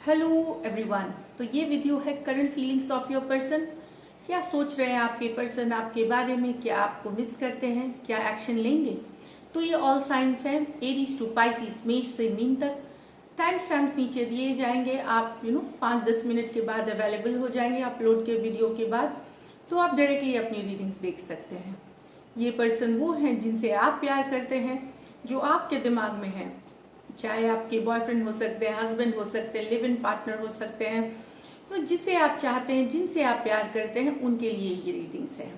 Hello everyone. तो ये video है current feelings of your person. क्या सोच रहे हैं आपके पर्सन आपके बारे में, क्या आपको मिस करते हैं, क्या एक्शन लेंगे। तो ये ऑल साइंस हैं, एरीज टू पाइसिस, मेष से मीन तक। टाइम स्टैम्प्स नीचे दिए जाएंगे, आप 5-10 मिनट के बाद अवेलेबल हो जाएंगे अपलोड के वीडियो के बाद, तो आप डायरेक्टली अपनी रीडिंग्स देख सकते हैं। ये पर्सन वो हैं जिनसे आप प्यार करते हैं, जो आपके दिमाग में है, चाहे आपके बॉयफ्रेंड हो सकते हैं, हस्बैंड हो सकते हैं, लिव इन पार्टनर हो सकते हैं, तो जिसे आप चाहते हैं, जिनसे आप प्यार करते हैं, उनके लिए ये रीडिंग्स हैं।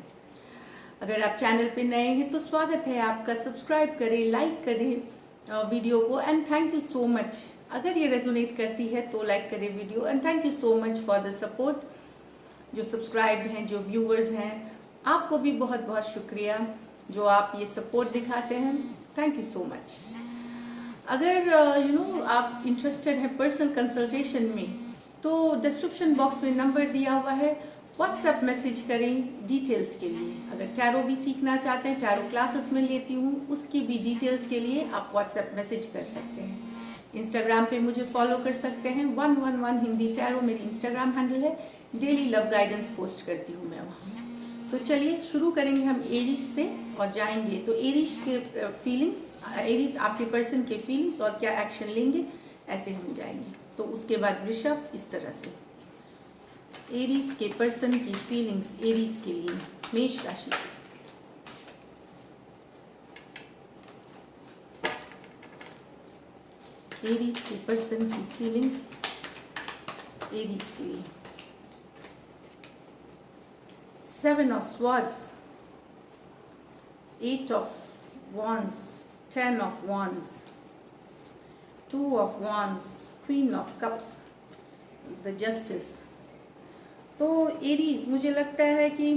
अगर आप चैनल पे नए हैं तो स्वागत है आपका, सब्सक्राइब करें, लाइक करें वीडियो को, and thank you so much. अगर ये रेजोनेट करती है तो लाइक करें video, and thank you so much for the support. जो सब्सक्राइब्ड हैं, जो व्यूवर्स हैं, आपको भी बहुत बहुत शुक्रिया जो आप ये सपोर्ट दिखाते हैं। Thank you so much. अगर आप इंटरेस्टेड हैं पर्सनल कंसल्टेशन में, तो डिस्क्रिप्शन बॉक्स में नंबर दिया हुआ है, व्हाट्सएप मैसेज करें डिटेल्स के लिए। अगर टैरो भी सीखना चाहते हैं, टैरो क्लासेस में लेती हूँ, उसकी भी डिटेल्स के लिए आप व्हाट्सएप मैसेज कर सकते हैं। इंस्टाग्राम पे मुझे फॉलो कर सकते हैं, 111 हिंदी टैरो मेरी इंस्टाग्राम हैंडल है। डेली लव गाइडेंस पोस्ट करती हूँ मैं वहाँ। तो चलिए शुरू करेंगे हम एरीज से और जाएंगे। तो एरीज के फीलिंग्स, एरीज आपके पर्सन के फीलिंग्स और क्या एक्शन लेंगे, ऐसे हम जाएंगे। तो उसके बाद वृषभ, इस तरह से एरीज के पर्सन की फीलिंग्स एरीज के लिए, मेष राशि। एरीज के पर्सन की फीलिंग्स एरीज के लिए। 7 of Swords, 8 of Wands, 10 of Wands, 2 of Wands, Queen of Cups, the Justice। तो एरीज, मुझे लगता है कि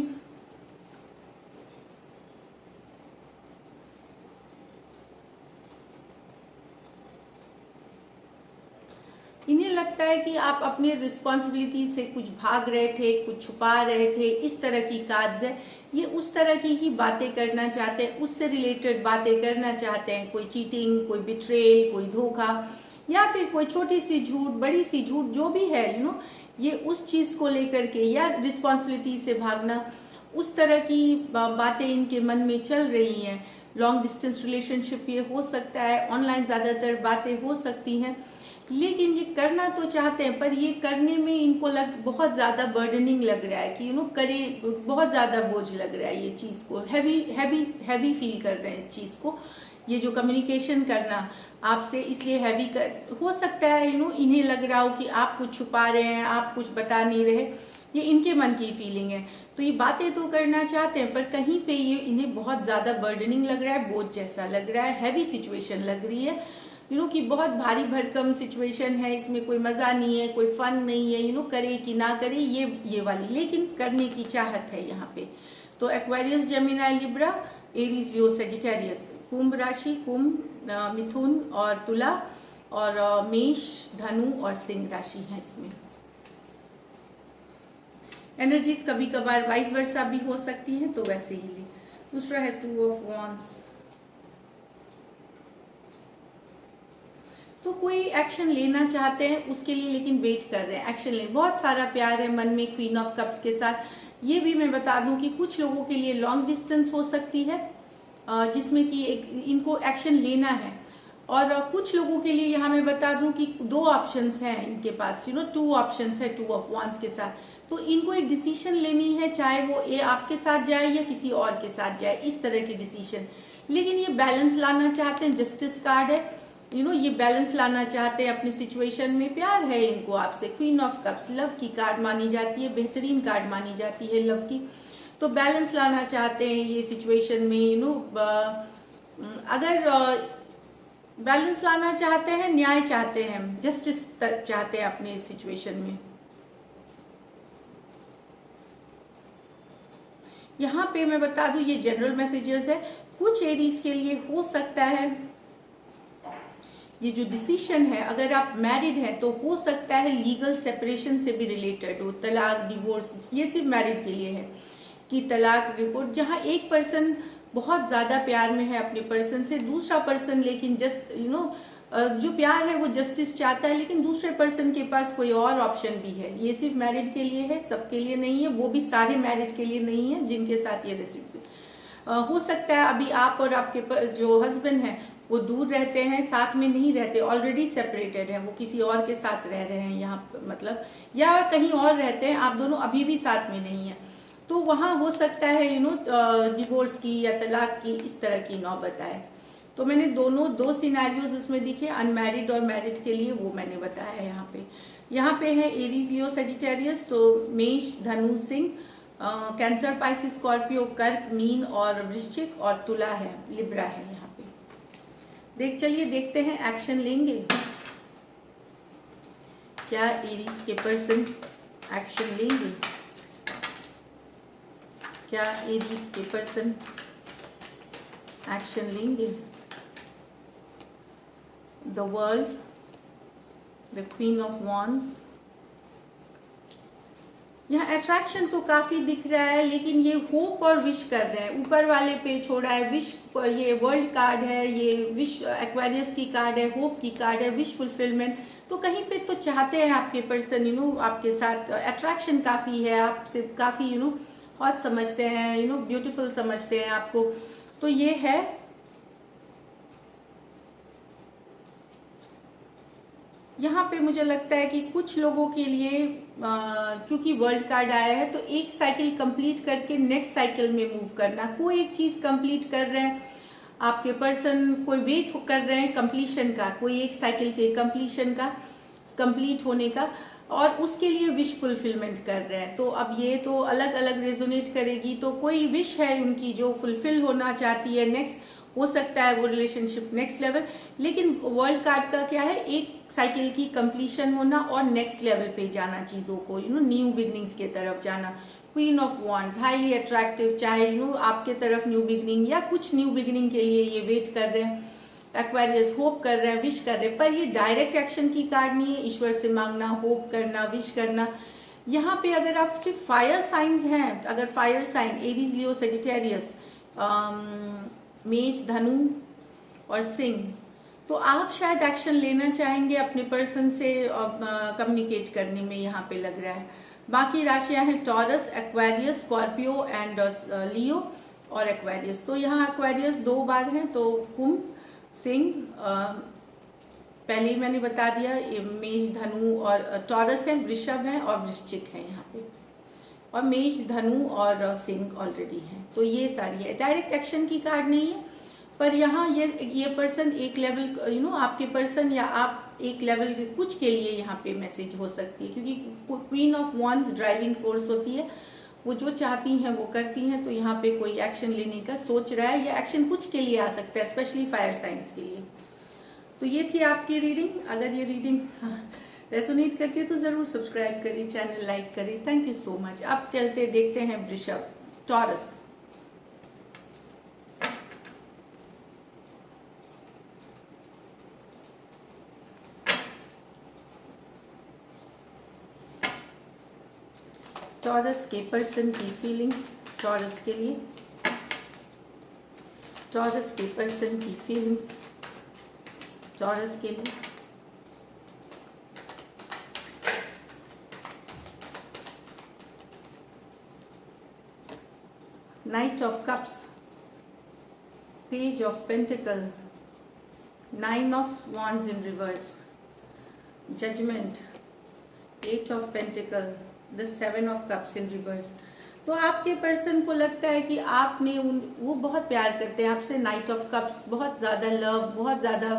इन्हें लगता है कि आप अपने रिस्पॉन्सिबिलिटी से कुछ भाग रहे थे, कुछ छुपा रहे थे, इस तरह की कार्ड्स है। ये उस तरह की ही बातें करना चाहते हैं, उससे रिलेटेड बातें करना चाहते हैं। कोई चीटिंग, कोई बिट्रेल, कोई धोखा, या फिर कोई छोटी सी झूठ, बड़ी सी झूठ, जो भी है ये उस चीज़ को लेकर के, या रिस्पॉन्सिबिलिटी से भागना, उस तरह की बातें इनके मन में चल रही हैं। लॉन्ग डिस्टेंस रिलेशनशिप ये हो सकता है, ऑनलाइन ज़्यादातर बातें हो सकती हैं, लेकिन ये करना तो चाहते हैं, पर ये करने में इनको बहुत ज़्यादा बर्डनिंग लग रहा है कि करे, बहुत ज़्यादा बोझ लग रहा है ये चीज़ को, हैवी हैवी हैवी फील कर रहे हैं चीज़ को। ये जो कम्युनिकेशन करना आपसे, इसलिए हैवी हो सकता है। इन्हें लग रहा हो कि आप कुछ छुपा रहे हैं, आप कुछ बता नहीं रहे, ये इनके मन की फीलिंग है। तो ये बातें तो करना चाहते हैं, पर कहीं पे ये इन्हें बहुत ज़्यादा बर्डनिंग लग रहा है, बोझ जैसा लग रहा है, हैवी सिचुएशन लग रही है। कि बहुत भारी भरकम सिचुएशन है, इसमें कोई मज़ा नहीं है, कोई फन नहीं है। करे कि ना करे, ये वाली, लेकिन करने की चाहत है यहाँ पे। तो एक्वेरियस, जेमिनी, लिब्रा, एरीज, लियो, सेजिटेरियस, कुंभ राशि, कुंभ, मिथुन और तुला, और मेष, धनु और सिंह राशि है इसमें। एनर्जीज कभी कभार वाइस वर्सा भी हो सकती है, तो वैसे ही ले। दूसरा है 2 ऑफ वॉन्ड्स। तो कोई एक्शन लेना चाहते हैं उसके लिए, लेकिन वेट कर रहे हैं, एक्शन ले, बहुत सारा प्यार है मन में क्वीन ऑफ कप्स के साथ। ये भी मैं बता दूं कि कुछ लोगों के लिए लॉन्ग डिस्टेंस हो सकती है, जिसमें कि इनको एक्शन लेना है। और कुछ लोगों के लिए यहाँ मैं बता दूं कि 2 ऑप्शंस हैं इनके पास, 2 ऑप्शंस है 2 ऑफ वांड्स के साथ। तो इनको एक डिसीजन लेनी है, चाहे वो आपके साथ जाए या किसी और के साथ जाए, इस तरह की डिसीजन। लेकिन ये बैलेंस लाना चाहते हैं, जस्टिस कार्ड है, ये बैलेंस लाना चाहते हैं अपनी सिचुएशन में। प्यार है इनको आपसे, क्वीन ऑफ कप्स लव की कार्ड मानी जाती है, बेहतरीन कार्ड मानी जाती है लव की। तो बैलेंस लाना चाहते हैं ये सिचुएशन में। अगर बैलेंस लाना चाहते हैं, न्याय चाहते हैं, जस्टिस चाहते हैं अपनी सिचुएशन में। यहाँ पे मैं बता दूं, ये जनरल मैसेजेस है। कुछ एरीज के लिए हो सकता है ये जो डिसीजन है, अगर आप मैरिड हैं तो हो सकता है लीगल सेपरेशन से भी रिलेटेड हो, तलाक, डिवोर्स। ये सिर्फ मैरिड के लिए है कि तलाक रिपोर्ट, जहाँ एक पर्सन बहुत ज़्यादा प्यार में है अपने पर्सन से, दूसरा पर्सन लेकिन जस्ट जो प्यार है वो जस्टिस चाहता है, लेकिन दूसरे पर्सन के पास कोई और ऑप्शन भी है। ये सिर्फ मैरिड के लिए है, सबके लिए नहीं है, वो भी सारे मैरिड के लिए नहीं है जिनके साथ ये रेसिपी हो सकता है। अभी आप और आपके जो हस्बैंड हैं वो दूर रहते हैं, साथ में नहीं रहते, ऑलरेडी सेपरेटेड हैं, वो किसी और के साथ रह रहे हैं यहाँ मतलब, या कहीं और रहते हैं, आप दोनों अभी भी साथ में नहीं है, तो वहाँ हो सकता है डिवोर्स की या तलाक की इस तरह की नौबत आए। तो मैंने दो सिनेरियोज इसमें दिखे, अनमैरिड और मैरिड के लिए, वो मैंने बताया यहाँ पे है एरीज लियो सजिटेरियस, तो मेष धनु सिंह, कैंसर पाइसिस स्कॉर्पियो कर्क मीन और वृश्चिक, और तुला है लिब्रा है यहाँ पे। चलिए देखते हैं एक्शन लेंगे क्या एरीज के पर्सन एक्शन लेंगे, क्या एरीज के पर्सन एक्शन लेंगे। The world, the queen of wands, यहाँ अट्रैक्शन तो काफी दिख रहा है, लेकिन ये होप और विश कर रहे हैं, ऊपर वाले पे छोड़ा है विश, ये वर्ल्ड कार्ड है, ये विश एक्वेरियस की कार्ड है, होप की कार्ड है, विश फुलफिलमेंट। तो कहीं पे तो चाहते हैं आपके पर्सन आपके साथ, अट्रैक्शन काफी है, आपसे काफी हॉट समझते हैं, ब्यूटीफुल समझते हैं आपको। तो ये है यहाँ पे मुझे लगता है कि कुछ लोगों के लिए क्योंकि वर्ल्ड कार्ड आया है, तो एक साइकिल कंप्लीट करके नेक्स्ट साइकिल में मूव करना, कोई एक चीज कंप्लीट कर रहे हैं आपके पर्सन, कोई वेट कर रहे हैं कंप्लीशन का, कोई एक साइकिल के कंप्लीशन का, कंप्लीट होने का, और उसके लिए विश फुलफिलमेंट कर रहे हैं। तो अब ये तो अलग अलग रेजोनेट करेगी, तो कोई विश है उनकी जो फुलफिल होना चाहती है, नेक्स्ट हो सकता है वो रिलेशनशिप नेक्स्ट लेवल। लेकिन वर्ल्ड कार्ड का क्या है, एक साइकिल की कंप्लीशन होना और नेक्स्ट लेवल पे जाना, चीज़ों को न्यू बिगनिंग्स के तरफ जाना। Queen of wands highly attractive, चाहे आपके तरफ न्यू बिगनिंग या कुछ न्यू बिगनिंग के लिए ये वेट कर रहे हैं, एक्वेरियस होप कर रहे हैं, विश कर रहे हैं, पर ये डायरेक्ट एक्शन की कार्ड नहीं है। ईश्वर से मांगना, होप करना, विश करना। यहाँ पे अगर आप सिर्फ फायर साइंस हैं, अगर fire sign Aries Leo Sagittarius Mesh Dhanu और सिंह, तो आप शायद एक्शन लेना चाहेंगे अपने पर्सन से कम्युनिकेट करने में, यहाँ पे लग रहा है। बाकी राशियां हैं टॉरस, एक्वेरियस, स्कॉर्पियो एंड लियो और एक्वेरियस। तो यहाँ एक्वेरियस 2 बार हैं, तो कुंभ, सिंह पहले ही मैंने बता दिया, मेष धनु और टॉरस है, वृषभ है और वृश्चिक है यहाँ पे, और मेष धनु और सिंह ऑलरेडी है। तो ये सारी है, डायरेक्ट एक्शन की कार्ड नहीं है, पर यहाँ ये पर्सन एक लेवल आपके पर्सन या आप एक लेवल कुछ के लिए यहाँ पे मैसेज हो सकती है, क्योंकि queen of wands driving force होती है, वो जो चाहती हैं वो करती हैं। तो यहाँ पे कोई एक्शन लेने का सोच रहा है, या एक्शन कुछ के लिए आ सकता है, स्पेशली फायर साइंस के लिए। तो ये थी आपकी रीडिंग। अगर ये रीडिंग रेजोनेट करती है तो ज़रूर सब्सक्राइब करिए, चैनल लाइक करिए। Thank you so much. अब चलते देखते हैं वृषभ, टॉरस। टॉरस के पर्सन की फीलिंग्स, टॉरस के लिए, टॉरस के पर्सन की फीलिंग्स, टॉरस के लिए। Knight of cups, page of pentacle, 9 of wands in reverse, judgement, 8 of pentacle, the 7 of cups in reverse. तो आपके पर्सन को लगता है कि आपने वो बहुत प्यार करते हैं आपसे, नाइट ऑफ कप्स, बहुत ज़्यादा लव, बहुत ज़्यादा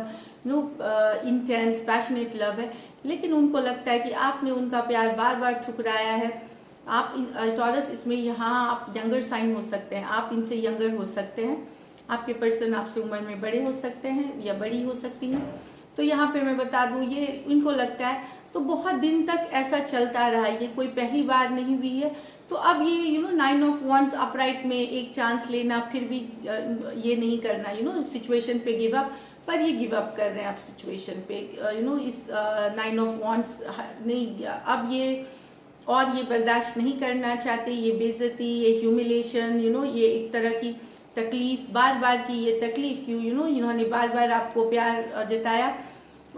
इंटेंस पैशनेट लव है, लेकिन उनको लगता है कि आपने उनका प्यार बार बार ठुकराया है। आप टॉरस इसमें यहाँ आप यंगर साइन हो सकते हैं, आप इनसे यंगर हो सकते हैं, आपके पर्सन आपसे उम्र में बड़े हो सकते हैं या बड़ी हो सकती हैं। तो यहाँ पे मैं बता दूँ, ये इनको लगता है, तो बहुत दिन तक ऐसा चलता रहा, ये कोई पहली बार नहीं हुई है। तो अब ये 9 ऑफ वॉन्ड्स अपराइट में एक चांस लेना, फिर भी ये नहीं करना सिचुएशन पे गिव अप, पर ये गिव अप कर रहे हैं आप सिचुएशन पे इस 9 ऑफ वॉन्ड्स नहीं, अब ये बर्दाश्त नहीं करना चाहते, ये बेइज्जती, ये ह्यूमिलेशन, ये एक तरह की तकलीफ, बार बार की ये तकलीफ क्यों, इन्होंने बार बार आपको प्यार जताया,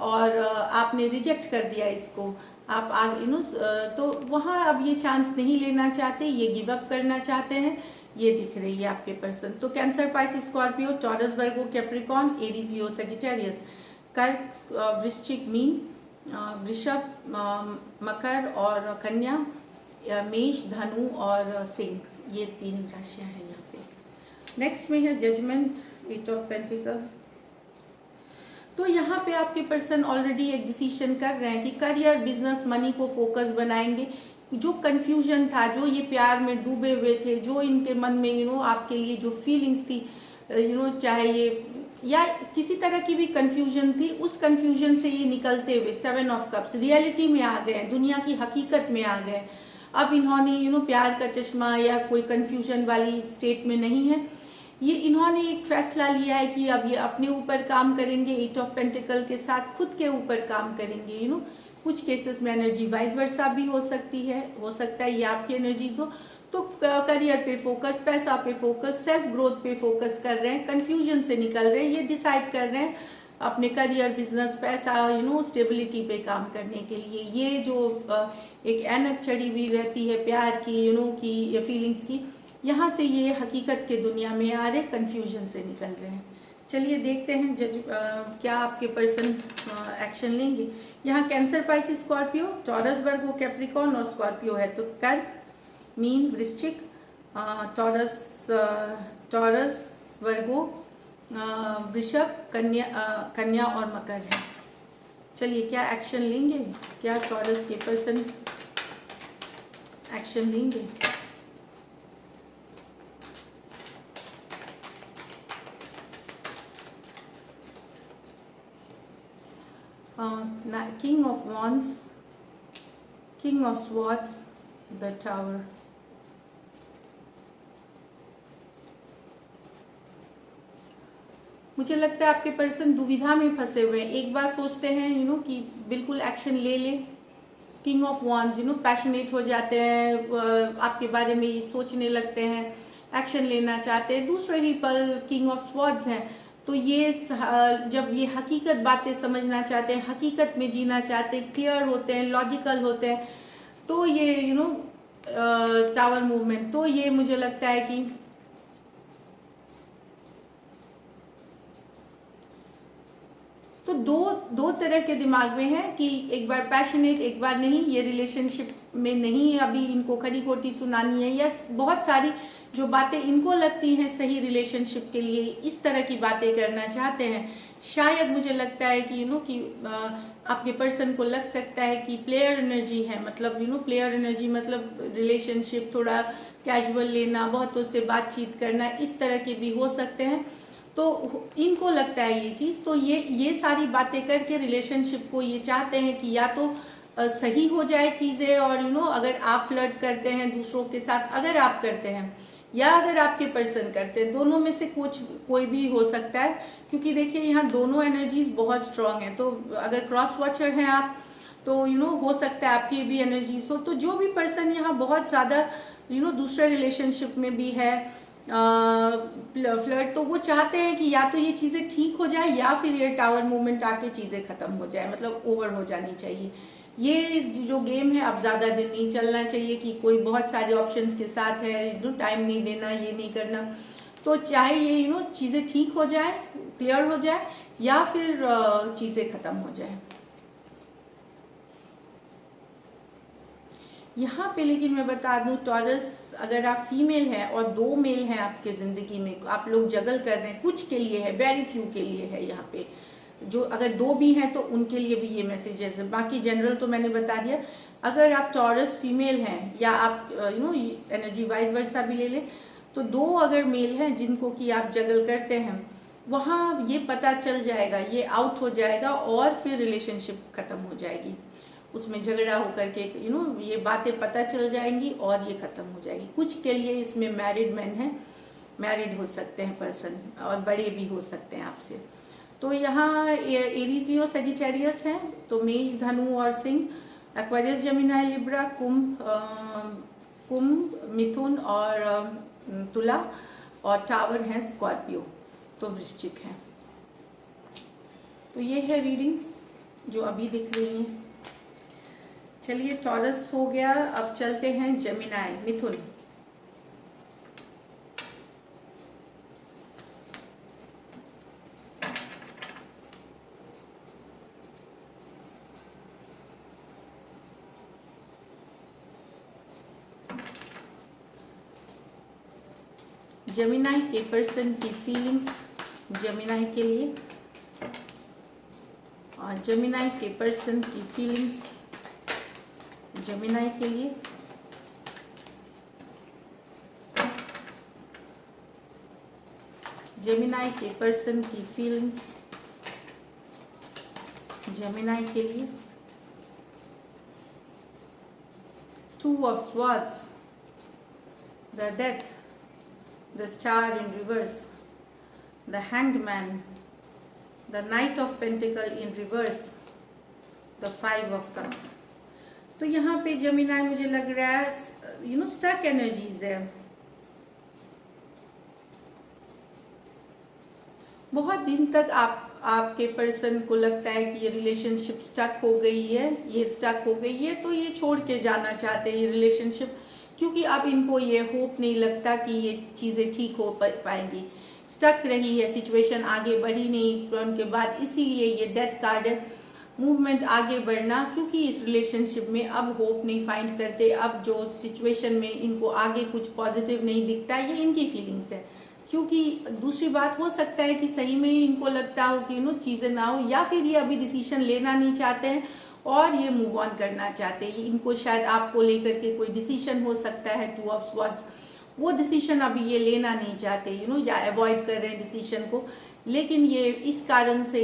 और आपने रिजेक्ट कर दिया इसको, आप आगे तो वहाँ अब ये चांस नहीं लेना चाहते, ये गिव अप करना चाहते हैं, ये दिख रही है आपके पर्सन। तो कैंसर, पाइसिस, स्कॉर्पियो, टॉरस, वर्गो, कैप्रिकॉन, एरीज, लियो, सजिटेरियस, कर्क, वृश्चिक, मीन, वृषभ, मकर और कन्या, मेष, धनु और सिंह, ये 3 राशियां हैं यहाँ पे। नेक्स्ट में है जजमेंट, 8 ऑफ पेंटिकल। तो यहाँ पे आपके पर्सन ऑलरेडी एक डिसीजन कर रहे हैं कि करियर, बिजनेस, मनी को फोकस बनाएंगे। जो कंफ्यूजन था, जो ये प्यार में डूबे हुए थे, जो इनके मन में आपके लिए जो फीलिंग्स थी, चाहे ये या किसी तरह की भी कंफ्यूजन थी, उस कंफ्यूजन से ये निकलते हुए 7 ऑफ कप्स रियलिटी में आ गए, दुनिया की हकीकत में आ गए। अब इन्होंने प्यार का चश्मा या कोई कंफ्यूजन वाली स्टेट में नहीं है। ये इन्होंने एक फैसला लिया है कि अब ये अपने ऊपर काम करेंगे, 8 ऑफ पेंटिकल के साथ खुद के ऊपर काम करेंगे। कुछ केसेस में एनर्जी वाइस वर्सा भी हो सकती है, हो सकता है ये आपकी एनर्जीज हो। तो करियर पे फोकस, पैसा पे फोकस, सेल्फ ग्रोथ पे फोकस कर रहे हैं, कंफ्यूजन से निकल रहे हैं, ये डिसाइड कर रहे हैं अपने करियर, बिजनेस, पैसा, स्टेबिलिटी पे काम करने के लिए। ये जो एक ऐनक चढ़ी हुई रहती है प्यार की, की या फीलिंग्स की, यहाँ से ये हकीकत के दुनिया में आ रहे, कंफ्यूजन से निकल रहे हैं। चलिए देखते हैं क्या आपके पर्सन एक्शन लेंगे। यहाँ कैंसर, पाइसिस, स्कॉर्पियो, टॉरस, वर्गो, कैप्रिकॉन और स्कॉर्पियो है। तो कर्क, मीन, वृश्चिक, टॉरस, वर्गो, वृषभ, कन्या और मकर है। चलिए क्या एक्शन लेंगे, क्या टॉरस के पर्सन एक्शन लेंगे। King of Wands, King of Swords, the Tower। मुझे लगता है आपके पर्सन दुविधा में फंसे हुए हैं। एक बार सोचते हैं कि बिल्कुल एक्शन ले ले, किंग ऑफ वॉन्ड्स पैशनेट हो जाते हैं, आपके बारे में ये सोचने लगते हैं, एक्शन लेना चाहते हैं। दूसरे ही पल किंग ऑफ स्वॉर्ड्स हैं, तो ये जब ये हकीकत बातें समझना चाहते हैं, हकीकत में जीना चाहते हैं, क्लियर होते हैं, लॉजिकल होते हैं, तो ये टावर मूवमेंट, तो ये मुझे लगता है कि तो दो तरह के दिमाग में है कि एक बार पैशनेट, एक बार नहीं, ये रिलेशनशिप में नहीं अभी इनको खरी खोटी सुनानी है, या बहुत सारी जो बातें इनको लगती हैं सही रिलेशनशिप के लिए, इस तरह की बातें करना चाहते हैं। शायद मुझे लगता है कि कि आपके पर्सन को लग सकता है कि प्लेयर एनर्जी है, मतलब प्लेयर एनर्जी मतलब रिलेशनशिप थोड़ा कैजुअल लेना, बहुतों से बातचीत करना, इस तरह के भी हो सकते हैं। तो इनको लगता है ये चीज़, तो ये सारी बातें करके रिलेशनशिप को ये चाहते हैं कि या तो सही हो जाए चीज़ें, और अगर आप फ्लर्ट करते हैं दूसरों के साथ, अगर आप करते हैं या अगर आपके पर्सन करते हैं, दोनों में से कोई भी हो सकता है, क्योंकि देखिए यहाँ दोनों एनर्जीज बहुत स्ट्रांग है। तो अगर क्रॉस वॉचर हैं आप, तो हो सकता है आपकी भी एनर्जीज हो। तो जो भी पर्सन यहाँ बहुत ज़्यादा दूसरे रिलेशनशिप में भी है, फ्लर्ट, तो वो चाहते हैं कि या तो ये चीज़ें ठीक हो जाए, या फिर ये टावर मूवमेंट आके चीज़ें ख़त्म हो जाए, मतलब ओवर हो जानी चाहिए। ये जो गेम है अब ज़्यादा दिन नहीं चलना चाहिए कि कोई बहुत सारे ऑप्शंस के साथ है, टाइम नहीं देना, ये नहीं करना। तो चाहे ये चीज़ें ठीक हो जाए, क्लियर हो जाए, या फिर चीज़ें ख़त्म हो जाए। यहाँ पे लेकिन मैं बता दूँ, टॉरस अगर आप फीमेल हैं और 2 मेल हैं आपके ज़िंदगी में, आप लोग जगल कर रहे हैं, कुछ के लिए है, वेरी फ्यू के लिए है यहाँ पे। जो अगर 2 भी हैं तो उनके लिए भी ये मैसेजेस है, बाकी जनरल तो मैंने बता दिया। अगर आप टॉरस फीमेल हैं, या आप एनर्जी वाइज वर्सा भी ले लें, तो 2 अगर मेल हैं जिनको कि आप जगल करते हैं, वहाँ ये पता चल जाएगा, ये आउट हो जाएगा, और फिर रिलेशनशिप ख़त्म हो जाएगी, उसमें झगड़ा होकर के ये बातें पता चल जाएंगी और ये ख़त्म हो जाएगी। कुछ के लिए इसमें मैरिड मैन है, मैरिड हो सकते हैं पर्सन, और बड़े भी हो सकते हैं आपसे। तो यहाँ एरीज, लियो, सजिटेरियस हैं, तो मेष, धनु और सिंह, एक्वेरियस, जेमिनी, लिब्रा, कुंभ, मिथुन और तुला, और टावर है स्कॉर्पियो, तो वृश्चिक है। तो ये है रीडिंग्स। जो अभी दिख रही हैं। चलिए टॉरस हो गया, अब चलते हैं जेमिनाई, मिथुन। जेमिनाई के पर्सन की फीलिंग्स जेमिनाई के लिए, और जेमिनाई के पर्सन की फीलिंग्स जेमिनाई के लिए। जेमिनाई के पर्सन की फीलिंग्स जेमिनाई के लिए। Two of swords, the death, the star in reverse, the hanged man, the knight of pentacle in reverse, the 5 of cups। तो यहाँ पे जेमिनाई मुझे लग रहा है स्टक एनर्जीज है। बहुत दिन तक आपके पर्सन को लगता है कि ये रिलेशनशिप स्टक हो गई है, तो ये छोड़ के जाना चाहते हैं ये रिलेशनशिप, क्योंकि अब इनको ये होप नहीं लगता कि ये चीज़ें ठीक हो पाएंगी। स्टक रही है सिचुएशन, आगे बढ़ी नहीं उनके बाद, इसीलिए ये डेथ कार्ड है, मूवमेंट आगे बढ़ना, क्योंकि इस रिलेशनशिप में अब होप नहीं फाइंड करते। अब जो सिचुएशन में इनको आगे कुछ पॉजिटिव नहीं दिखता, ये इनकी फीलिंग्स है। क्योंकि दूसरी बात हो सकता है कि सही में इनको लगता हो कि चीज़ें ना हो, या फिर ये अभी डिसीजन लेना नहीं चाहते हैं और ये मूव ऑन करना चाहते हैं। इनको शायद आपको लेकर के कोई डिसीजन हो सकता है, 2 ऑफ स्वॉर्ड्स, वो डिसीजन अभी ये लेना नहीं चाहते या अवॉइड कर रहे हैं डिसीजन को। लेकिन ये इस कारण से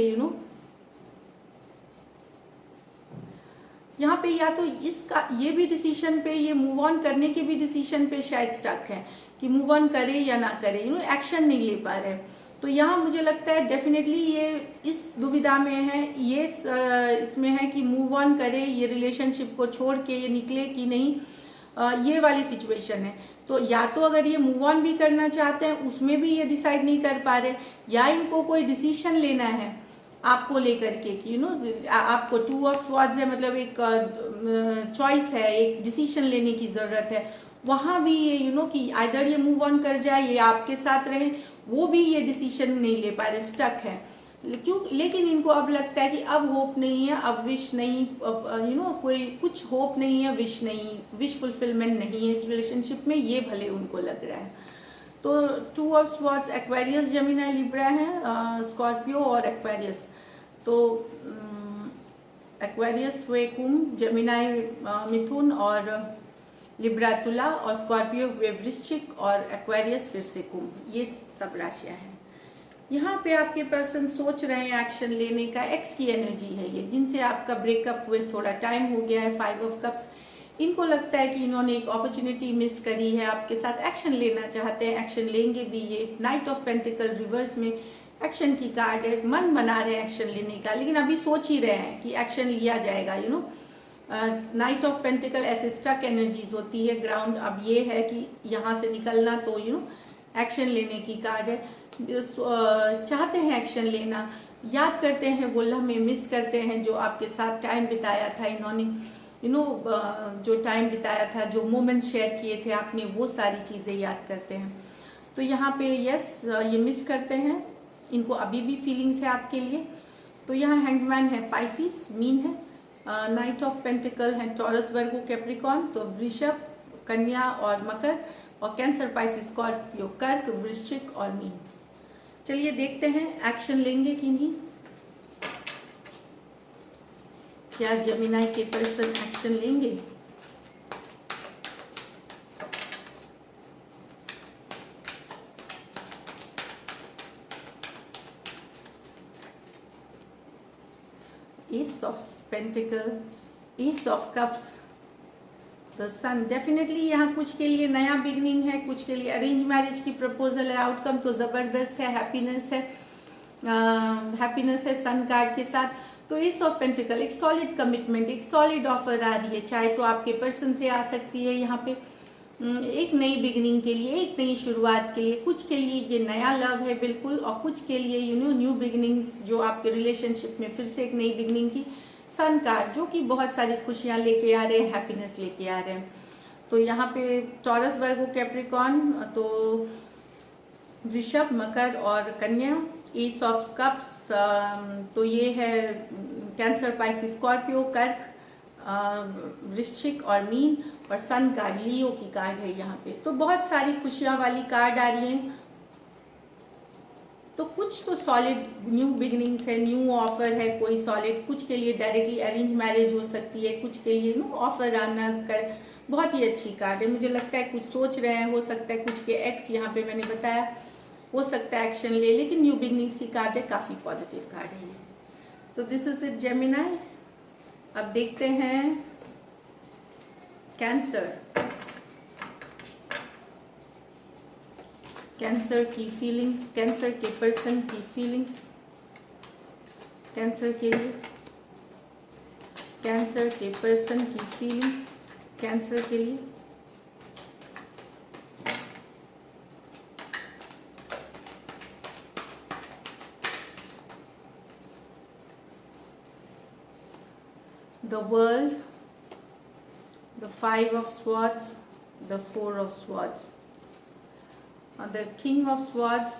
यहाँ पे या तो इसका ये भी डिसीजन पे, ये मूव ऑन करने के भी डिसीजन पे शायद स्टक है कि मूव ऑन करे या ना करे, एक्शन नहीं ले पा रहे। तो यहाँ मुझे लगता है डेफिनेटली ये इस दुविधा में है, ये इसमें है कि मूव ऑन करे, ये रिलेशनशिप को छोड़ के ये निकले कि नहीं, ये वाली सिचुएशन है। तो या तो अगर ये मूव ऑन भी करना चाहते हैं, उसमें भी ये डिसाइड नहीं कर पा रहे, या इनको कोई डिसीजन लेना है आपको लेकर के कि आपको 2 ऑफ स्वॉर्ड्स है, मतलब एक चॉइस है, एक डिसीजन लेने की ज़रूरत है। वहाँ भी ये कि आइदर ये मूव ऑन कर जाए, ये आपके साथ रहे, वो भी ये डिसीजन नहीं ले पा रहे, स्टक है। लेकिन इनको अब लगता है कि अब होप नहीं है, अब विश नहीं, कोई कुछ होप नहीं है, विश फुलफिलमेंट नहीं है इस रिलेशनशिप में, ये भले उनको लग रहा है। तो 2 of swords Aquarius, Gemini, Libra है, स्कॉर्पियो और एक्वेरियस। तो एक्वेरियस वे कुंभ, जेमिनी मिथुन, और लिब्रा तुला, और स्कॉर्पियो वे वृश्चिक, और एक्वेरियस फिर से कुंभ। ये सब राशियां हैं। यहाँ पे आपके पर्सन सोच रहे हैं एक्शन लेने का, एक्स की एनर्जी है ये, जिनसे आपका ब्रेकअप हुए थोड़ा टाइम हो गया है, 5 ऑफ कप्स। इनको लगता है कि इन्होंने एक अपॉर्चुनिटी मिस करी है, आपके साथ एक्शन लेना चाहते हैं, एक्शन लेंगे भी। ये नाइट ऑफ पेंटिकल रिवर्स में एक्शन की कार्ड है, मन बना रहे हैं एक्शन लेने का, लेकिन अभी सोच ही रहे हैं कि एक्शन लिया जाएगा। नाइट ऑफ पेंटिकल ऐसे स्टक एनर्जीज होती है, ग्राउंड अब ये है कि यहाँ से निकलना, तो एक्शन लेने की कार्ड है। चाहते हैं एक्शन लेना, याद करते हैं वो लम्हे, मिस करते हैं जो आपके साथ टाइम बिताया था इन्होंने, जो टाइम बिताया था, जो मोमेंट शेयर किए थे आपने, वो सारी चीज़ें याद करते हैं। तो यहाँ पे यस, ये मिस करते हैं, इनको अभी भी फीलिंग्स है आपके लिए। तो यहाँ हैंगमैन है, पाइसिस मीन है, नाइट ऑफ पेंटिकल है, टॉरस, वर्गो, कैप्रिकॉन, तो वृषभ, कन्या और मकर, और कैंसर, पाइसिस, स्कॉर्पियो, कर्क, वृश्चिक और मीन। चलिए देखते हैं एक्शन लेंगे कि नहीं। क्या जेमिनी के पर्सन एक्शन लेंगे? Ace of pentacle, ace of cups, the sun. Definitely यहाँ कुछ के लिए नया बिगनिंग है, कुछ के लिए अरेंज मैरिज की प्रपोजल है, आउटकम तो ज़बरदस्त है, हैप्पीनेस है, हैप्पीनेस है सन कार्ड के साथ। तो एस ऑफ पेंटिकल एक सॉलिड कमिटमेंट, एक सॉलिड ऑफर आ रही है, चाहे तो आपके पर्सन से आ सकती है यहाँ पे, एक नई बिगनिंग के लिए, एक नई शुरुआत के लिए। कुछ के लिए ये नया लव है बिल्कुल, और कुछ के लिए न्यू बिगनिंग्स, जो आपके रिलेशनशिप में फिर से एक नई बिगनिंग की सन कार्ड जो कि बहुत सारी खुशियाँ लेके आ रहे हैं, हैप्पीनेस लेके आ रहे हैं। तो यहाँ पे टॉरस, वर्गो, कैप्रिकॉर्न, तो वृषभ, मकर और कन्या। एस ऑफ कप्स, तो ये है कैंसर, पाइसिस, स्कॉर्पियो, कर्क, वृश्चिक और मीन। और सन कार्ड लियो की कार्ड है यहाँ पे। तो बहुत सारी खुशियाँ वाली कार्ड आ रही हैं। तो कुछ तो सॉलिड न्यू बिगिनिंग्स है, न्यू ऑफर है कोई सॉलिड, कुछ के लिए डायरेक्टली अरेंज मैरिज हो सकती है, कुछ के लिए ऑफर आना कर। बहुत ही अच्छी कार्ड है। मुझे लगता है कुछ सोच रहे हैं, हो सकता है कुछ के एक्स यहाँ पे मैंने बताया, हो सकता है एक्शन ले, लेकिन न्यू बिगनिंग्स की कार्ड है, काफ़ी पॉजिटिव कार्ड है ये। तो दिस इज इट जेमिनाई। अब देखते हैं कैंसर। कैंसर की फीलिंग, कैंसर के पर्सन की फीलिंग्स कैंसर के लिए, कैंसर के पर्सन की फीलिंग्स कैंसर के लिए। The world, the five of swords, the four of swords, the king of swords,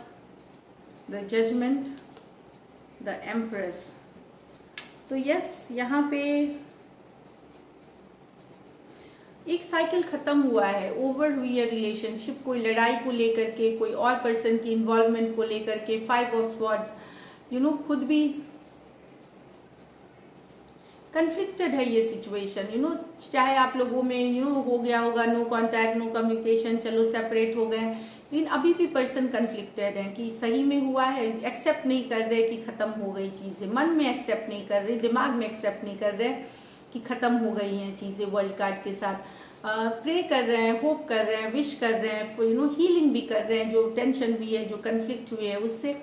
the judgment, the empress। तो यस, यहाँ पे एक साइकिल खत्म हुआ है, ओवर हुई है रिलेशनशिप, कोई लड़ाई को लेकर के, कोई और पर्सन की इन्वॉल्वमेंट को लेकर के। फाइव ऑफ स्वॉर्ड्स, खुद भी कन्फ्लिक्टेड है ये सिचुएशन। चाहे आप लोगों में हो गया होगा नो कांटेक्ट, नो कम्युनिकेशन, चलो सेपरेट हो गए, लेकिन अभी भी पर्सन कन्फ्लिक्टेड है कि सही में हुआ है, एक्सेप्ट नहीं कर रहे कि ख़त्म हो गई चीज़ें, मन में एक्सेप्ट नहीं कर रहे, दिमाग में एक्सेप्ट नहीं कर रहे कि ख़त्म हो गई हैं चीज़ें। वर्ल्ड कार्ड के साथ प्रे कर रहे हैं, होप कर रहे हैं, विश कर रहे हैं, हीलिंग भी कर रहे हैं, जो टेंशन भी है, जो कन्फ्लिक्ट हुई है उससे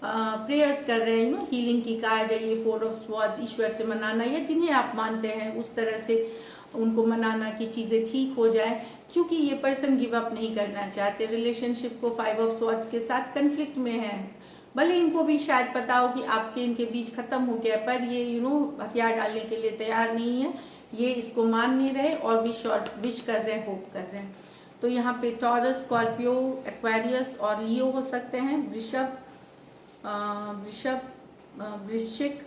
प्रेयर्स कर रहे हैं। हीलिंग की कार्ड है ये, फोर ऑफ स्वॉर्ड्स, ईश्वर से मनाना, या जिन्हें आप मानते हैं उस तरह से उनको मनाना कि चीज़ें ठीक हो जाए, क्योंकि ये पर्सन गिव अप नहीं करना चाहते रिलेशनशिप को। फाइव ऑफ स्वॉर्ड्स के साथ कन्फ्लिक्ट में है, भले इनको भी शायद पता हो कि आपके इनके बीच खत्म हो गया, पर ये हथियार डालने के लिए तैयार नहीं है, ये इसको मान नहीं रहे और विश कर रहे हैं, होप कर रहे हैं। तो यहाँ पे टॉरस, स्कॉर्पियो, एक्वेरियस और लियो हो सकते हैं। वृश्चिक,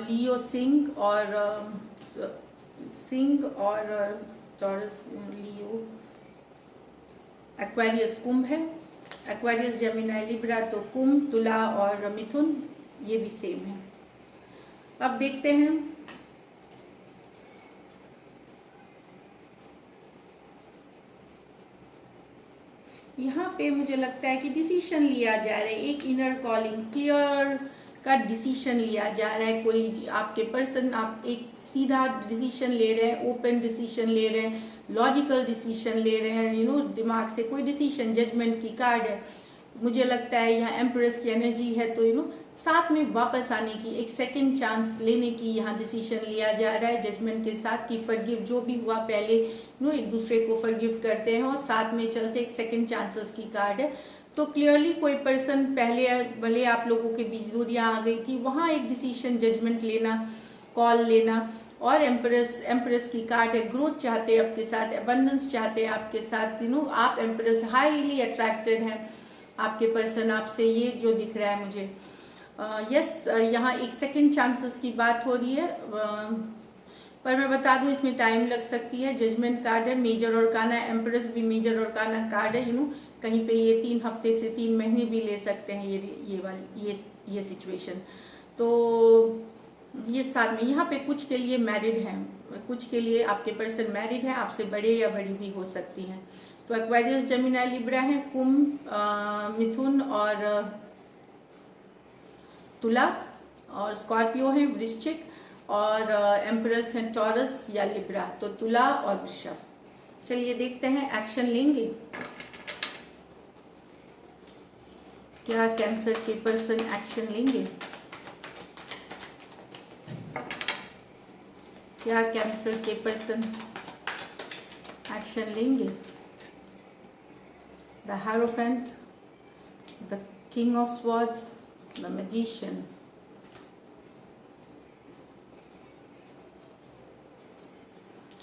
लियो, सिंह और टॉरस, लियो, एक्वेरियस, कुंभ है। एक्वेरियस, जेमिनी, लिब्रा, तो कुंभ, तुला और मिथुन ये भी सेम है। अब देखते हैं यहाँ पे। मुझे लगता है कि डिसीजन लिया जा रहा है, एक इनर कॉलिंग, क्लियर का डिसीजन लिया जा रहा है। कोई आपके पर्सन, आप एक सीधा डिसीजन ले रहे हैं, ओपन डिसीजन ले रहे हैं, लॉजिकल डिसीजन ले रहे हैं, दिमाग से कोई डिसीजन। जजमेंट की कार्ड है, मुझे लगता है यहाँ एम्प्रेस की एनर्जी है, तो साथ में वापस आने की, एक सेकंड चांस लेने की यहाँ डिसीजन लिया जा रहा है जजमेंट के साथ कि फॉरगिव, जो भी हुआ पहले एक दूसरे को फॉरगिव करते हैं और साथ में चलते, एक सेकंड चांसेस की कार्ड है। तो क्लियरली कोई पर्सन पहले भले आप लोगों के बीच दूरियां आ गई थी, वहाँ एक डिसीजन, जजमेंट लेना, कॉल लेना। और एम्प्रेस की कार्ड है, ग्रोथ चाहते हैं आपके साथ, एबंडेंस चाहते हैं आपके साथ, आप एम्प्रेस हाईली अट्रैक्टेड हैं, आपके पर्सन आपसे, ये जो दिख रहा है मुझे। यस, यहाँ एक सेकंड चांसेस की बात हो रही है, पर मैं बता दूं इसमें टाइम लग सकती है। जजमेंट कार्ड है, मेजर ऑर्काना, एम्प्रेस भी मेजर ऑर्काना कार्ड है। कहीं पे ये 3 हफ्ते से 3 महीने भी ले सकते हैं ये सिचुएशन। तो ये साथ में यहाँ पे कुछ के लिए मैरिड हैं, कुछ के लिए आपके पर्सन मैरिड है, आपसे बड़े या बड़ी भी हो सकती हैं। तो एक्वेरियस, जेमिनी, लिब्रा है, कुंभ, मिथुन और तुला, और स्कॉर्पियो है, वृश्चिक, और एम्प्रेस है टॉरस या लिब्रा, तो तुला और वृषभ। चलिए देखते हैं एक्शन लेंगे क्या कैंसर के पर्सन एक्शन लेंगे, क्या कैंसर के पर्सन एक्शन लेंगे। The hierophant, the king of swords, the magician,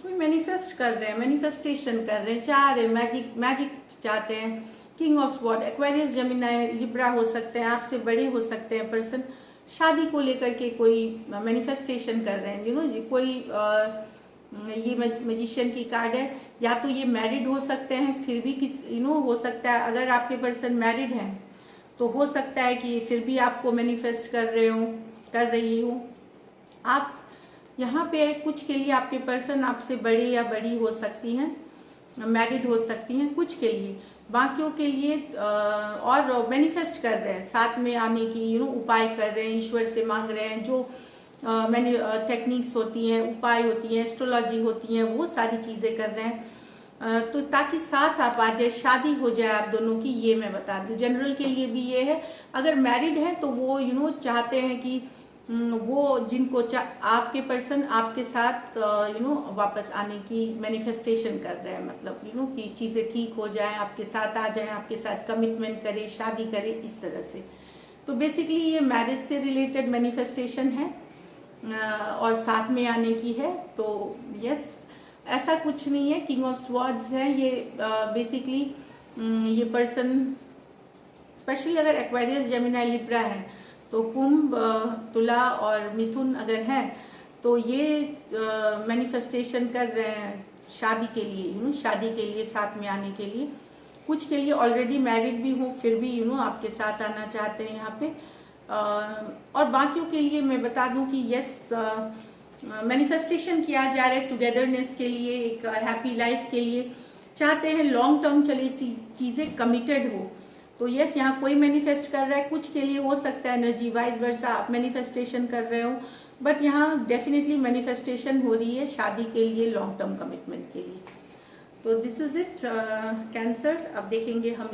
कोई मैनिफेस्ट कर रहे हैं, मैनिफेस्टेशन कर रहे हैं, चाह रहे हैं, मैजिक चाहते हैं। King of sword, Aquarius, Gemini, Libra हो सकते हैं, आपसे बड़े हो सकते हैं पर्सन। शादी को लेकर के कोई मैनिफेस्टेशन कर रहे हैं, कोई ये मैजिशियन की कार्ड है। या तो ये मैरिड हो सकते हैं, फिर भी हो सकता है अगर आपके पर्सन मैरिड हैं तो हो सकता है कि फिर भी आपको मैनिफेस्ट कर रही हो। आप यहाँ पे कुछ के लिए आपके पर्सन आपसे बड़े या बड़ी हो सकती हैं, मैरिड हो सकती हैं कुछ के लिए। बाकियों के लिए और मैनिफेस्ट कर रहे हैं, साथ में आने की उपाय कर रहे हैं, ईश्वर से मांग रहे हैं। जो टेक्निक्स होती हैं, उपाय होती हैं, एस्ट्रोलॉजी होती हैं, वो सारी चीज़ें कर रहे हैं। तो ताकि साथ आप आ जाए, शादी हो जाए आप दोनों की, ये मैं बता दूं। जनरल के लिए भी ये है, अगर मैरिड है तो वो चाहते हैं कि वो जिनको आपके पर्सन आपके साथ वापस आने की मैनिफेस्टेशन कर रहे हैं। मतलब कि चीज़ें ठीक हो जाएं, आपके साथ आ जाएं, आपके साथ कमिटमेंट करें, शादी करें, इस तरह से। तो बेसिकली ये मैरिज से रिलेटेड मैनिफेस्टेशन है और साथ में आने की है। तो यस, ऐसा कुछ नहीं है। किंग ऑफ स्वॉर्ड्स है ये। बेसिकली ये पर्सन स्पेशली अगर एक्वेरियस, जेमिनी, लिब्रा है तो कुंभ, तुला और मिथुन अगर है तो ये मैनिफेस्टेशन कर रहे हैं शादी के लिए, शादी के लिए, साथ में आने के लिए। कुछ के लिए ऑलरेडी मैरिड भी हो, फिर भी आपके साथ आना चाहते हैं यहाँ पे। और बाकियों के लिए मैं बता दूं कि यस, मैनिफेस्टेशन किया जा रहा है टुगेदरनेस के लिए, एक हैप्पी लाइफ के लिए चाहते हैं, लॉन्ग टर्म चले चीज़ें, कमिटेड हो। तो यस, यहाँ कोई मैनिफेस्ट कर रहा है, कुछ के लिए हो सकता है एनर्जी वाइज वर्सा आप मैनिफेस्टेशन कर रहे हो, बट यहाँ डेफिनेटली मैनिफेस्टेशन हो रही है शादी के लिए, लॉन्ग टर्म कमिटमेंट के लिए। तो दिस इज इट कैंसर। अब देखेंगे हम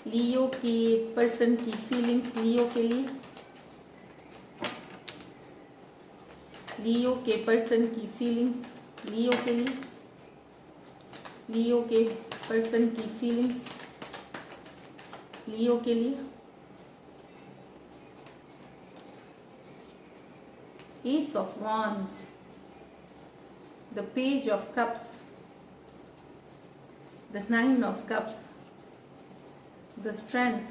लियो की पर्सन की फीलिंग्स, लियो के लिए, लियो के पर्सन की फीलिंग्स, लियो के लिए, लियो के पर्सन की फीलिंग्स, लियो के लिए। S of wands, the page of cups, the 9 of cups, the strength,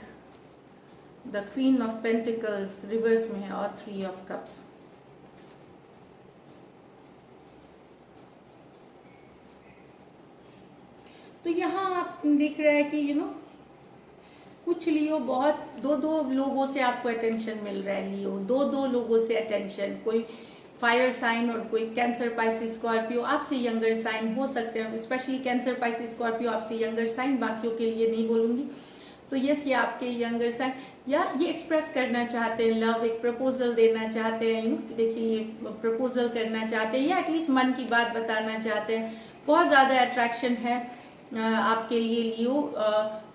the queen of pentacles reverse में है और 3 ऑफ कप्स। तो यहाँ आप देख रहे हैं कि कुछ लियो बहुत दो लोगों से आपको अटेंशन मिल रहा है। लियो दो लोगों से अटेंशन, कोई फायर साइन और कोई कैंसर, पाइसिस, स्कॉर्पियो, आपसे यंगर साइन हो सकते हैं, स्पेशली कैंसर, पाइसिस, स्कॉर्पियो आपसे यंगर साइन, बाकियों के लिए नहीं बोलूँगी। तो यस, ये आपके यंगर साइन, या ये एक्सप्रेस करना चाहते हैं लव, एक प्रपोजल देना चाहते हैं, देखिए ये प्रपोजल करना चाहते हैं, या एटलीस्ट मन की बात बताना चाहते हैं। बहुत ज़्यादा अट्रैक्शन है आपके लिए लियो।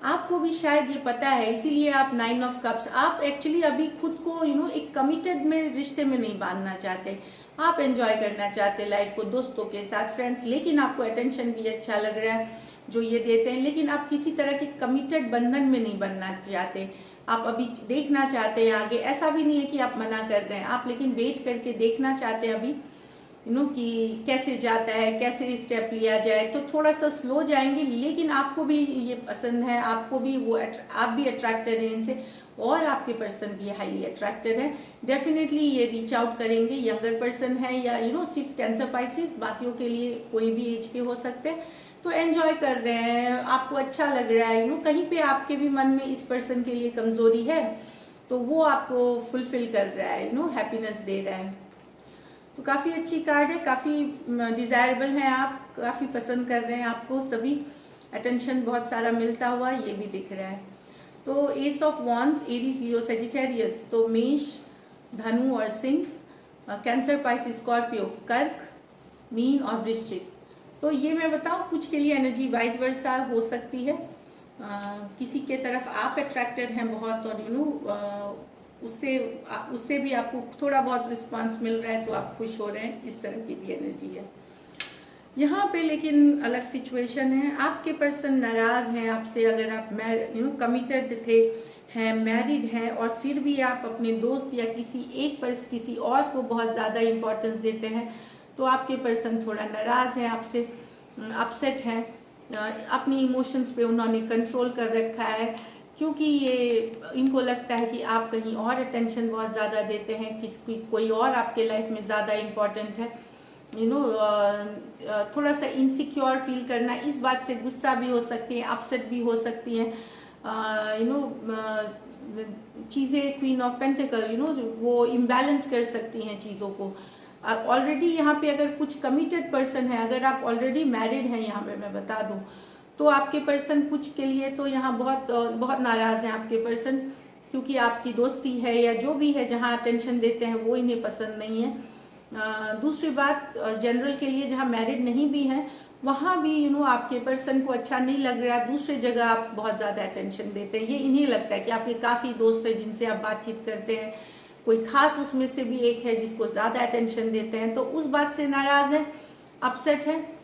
आपको भी शायद ये पता है, इसीलिए आप 9 ऑफ कप्स, आप एक्चुअली अभी खुद को एक कमिटेड में, रिश्ते में नहीं बांधना चाहते। आप एंजॉय करना चाहते लाइफ को दोस्तों के साथ, फ्रेंड्स, लेकिन आपको अटेंशन भी अच्छा लग रहा है जो ये देते हैं, लेकिन आप किसी तरह के कमिटेड बंधन में नहीं बनना चाहते। आप अभी देखना चाहते हैं आगे, ऐसा भी नहीं है कि आप मना कर रहे हैं आप, लेकिन वेट करके देखना चाहते हैं अभी कि कैसे जाता है, कैसे स्टेप लिया जाए। तो थोड़ा सा स्लो जाएंगे, लेकिन आपको भी ये पसंद है, आपको भी आप भी अट्रैक्टेड है इनसे, और आपके पर्सन भी हाईली अट्रैक्टेड है। डेफिनेटली ये रीच आउट करेंगे। यंगर पर्सन है या सिर्फ कैंसर, पाइसिस, बाकियों के लिए कोई भी एज के हो सकते हैं। तो एंजॉय कर रहे हैं, आपको अच्छा लग रहा है, कहीं पे आपके भी मन में इस पर्सन के लिए कमजोरी है तो वो आपको फुलफिल कर रहा है, हैप्पीनेस दे रहा है। तो काफ़ी अच्छी कार्ड है, काफ़ी डिज़ायरेबल है, आप काफ़ी पसंद कर रहे हैं, आपको सभी अटेंशन बहुत सारा मिलता हुआ ये भी दिख रहा है। तो S of wands, Aries, Leo, Sagittarius, तो मेष, धनु और सिंह, कैंसर, पाइसिस, स्कॉर्पियो, कर्क, मीन और वृश्चिक। तो ये मैं बताऊँ, कुछ के लिए एनर्जी वाइस वर्सा हो सकती है, किसी के तरफ आप अट्रैक्टेड हैं बहुत, और उससे भी आपको थोड़ा बहुत रिस्पांस मिल रहा है तो आप खुश हो रहे हैं, इस तरह की भी एनर्जी है। यहाँ पे लेकिन अलग सिचुएशन है, आपके पर्सन नाराज़ हैं आपसे। अगर आप कमिटेड थे, हैं, मैरिड हैं, और फिर भी आप अपने दोस्त या किसी और को बहुत ज़्यादा इम्पोर्टेंस देते हैं, तो आपके पर्सन थोड़ा नाराज़ है आपसे, अपसेट हैं। अपनी इमोशंस पे उन्होंने कंट्रोल कर रखा है, क्योंकि ये इनको लगता है कि आप कहीं और अटेंशन बहुत ज़्यादा देते हैं, कोई और आपके लाइफ में ज़्यादा इम्पोर्टेंट है। थोड़ा सा इनसिक्योर फील करना, इस बात से गुस्सा भी हो सकती है, अपसेट भी हो सकती हैं। चीज़ें क्वीन ऑफ पेंटिकल वो इम्बैलेंस कर सकती हैं चीज़ों को। ऑलरेडी यहाँ पे अगर कुछ कमिटेड पर्सन है, अगर आप ऑलरेडी मैरिड हैं, यहाँ पे मैं बता दूँ, तो आपके पर्सन कुछ के लिए तो यहाँ बहुत बहुत नाराज़ हैं आपके पर्सन, क्योंकि आपकी दोस्ती है या जो भी है जहाँ अटेंशन देते हैं वो इन्हें पसंद नहीं है। दूसरी बात, जनरल के लिए जहाँ मैरिड नहीं भी हैं, वहाँ भी आपके पर्सन को अच्छा नहीं लग रहा है, दूसरे जगह आप बहुत ज़्यादा अटेंशन देते हैं। ये इन्हें लगता है कि आपके काफ़ी दोस्त हैं जिनसे आप बातचीत करते हैं, कोई खास उसमें से भी एक है जिसको ज़्यादा अटेंशन देते हैं, तो उस बात से नाराज़ है, अपसेट है।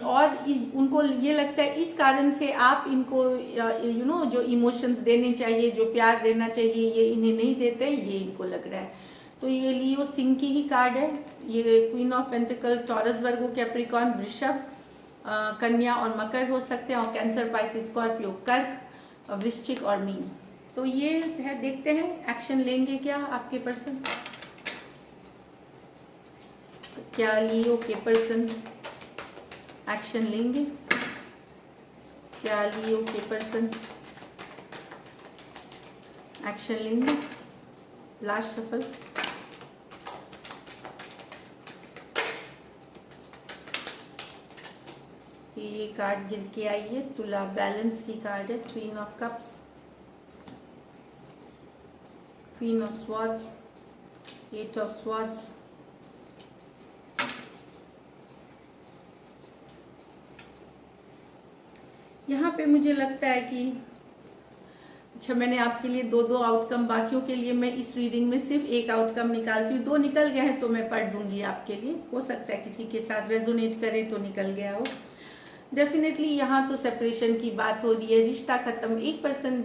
और उनको ये लगता है इस कारण से आप इनको जो इमोशंस देने चाहिए, जो प्यार देना चाहिए, ये इन्हें नहीं देते, ये इनको लग रहा है। तो ये लियो सिंह की ही कार्ड है। ये queen of pentacle, taurus, Virgo, Capricorn, वृषभ, कन्या और मकर हो सकते हैं, और कैंसर, पाइसिस, स्कॉर्पियो, कर्क, वृश्चिक और मीन। तो ये है, देखते हैं एक्शन लेंगे क्या आपके पर्सन। क्या लियो के पर्सन एक्शन लेंगे? क्या लियो के पर्सन एक्शन लेंगे? लास्ट सफल। ये कार्ड गिर के आई है, तुला, बैलेंस की कार्ड है, queen of cups, queen of swords, eight of swords, यहाँ पे मुझे लगता है कि अच्छा, मैंने आपके लिए दो आउटकम, बाकियों के लिए मैं इस रीडिंग में सिर्फ एक आउटकम निकालती हूँ। 2 निकल गए हैं तो मैं पढ़ दूंगी आपके लिए, हो सकता है किसी के साथ रेजोनेट करे तो निकल गया हो। डेफिनेटली यहाँ तो सेपरेशन की बात हो रही है, रिश्ता खत्म। एक पर्सन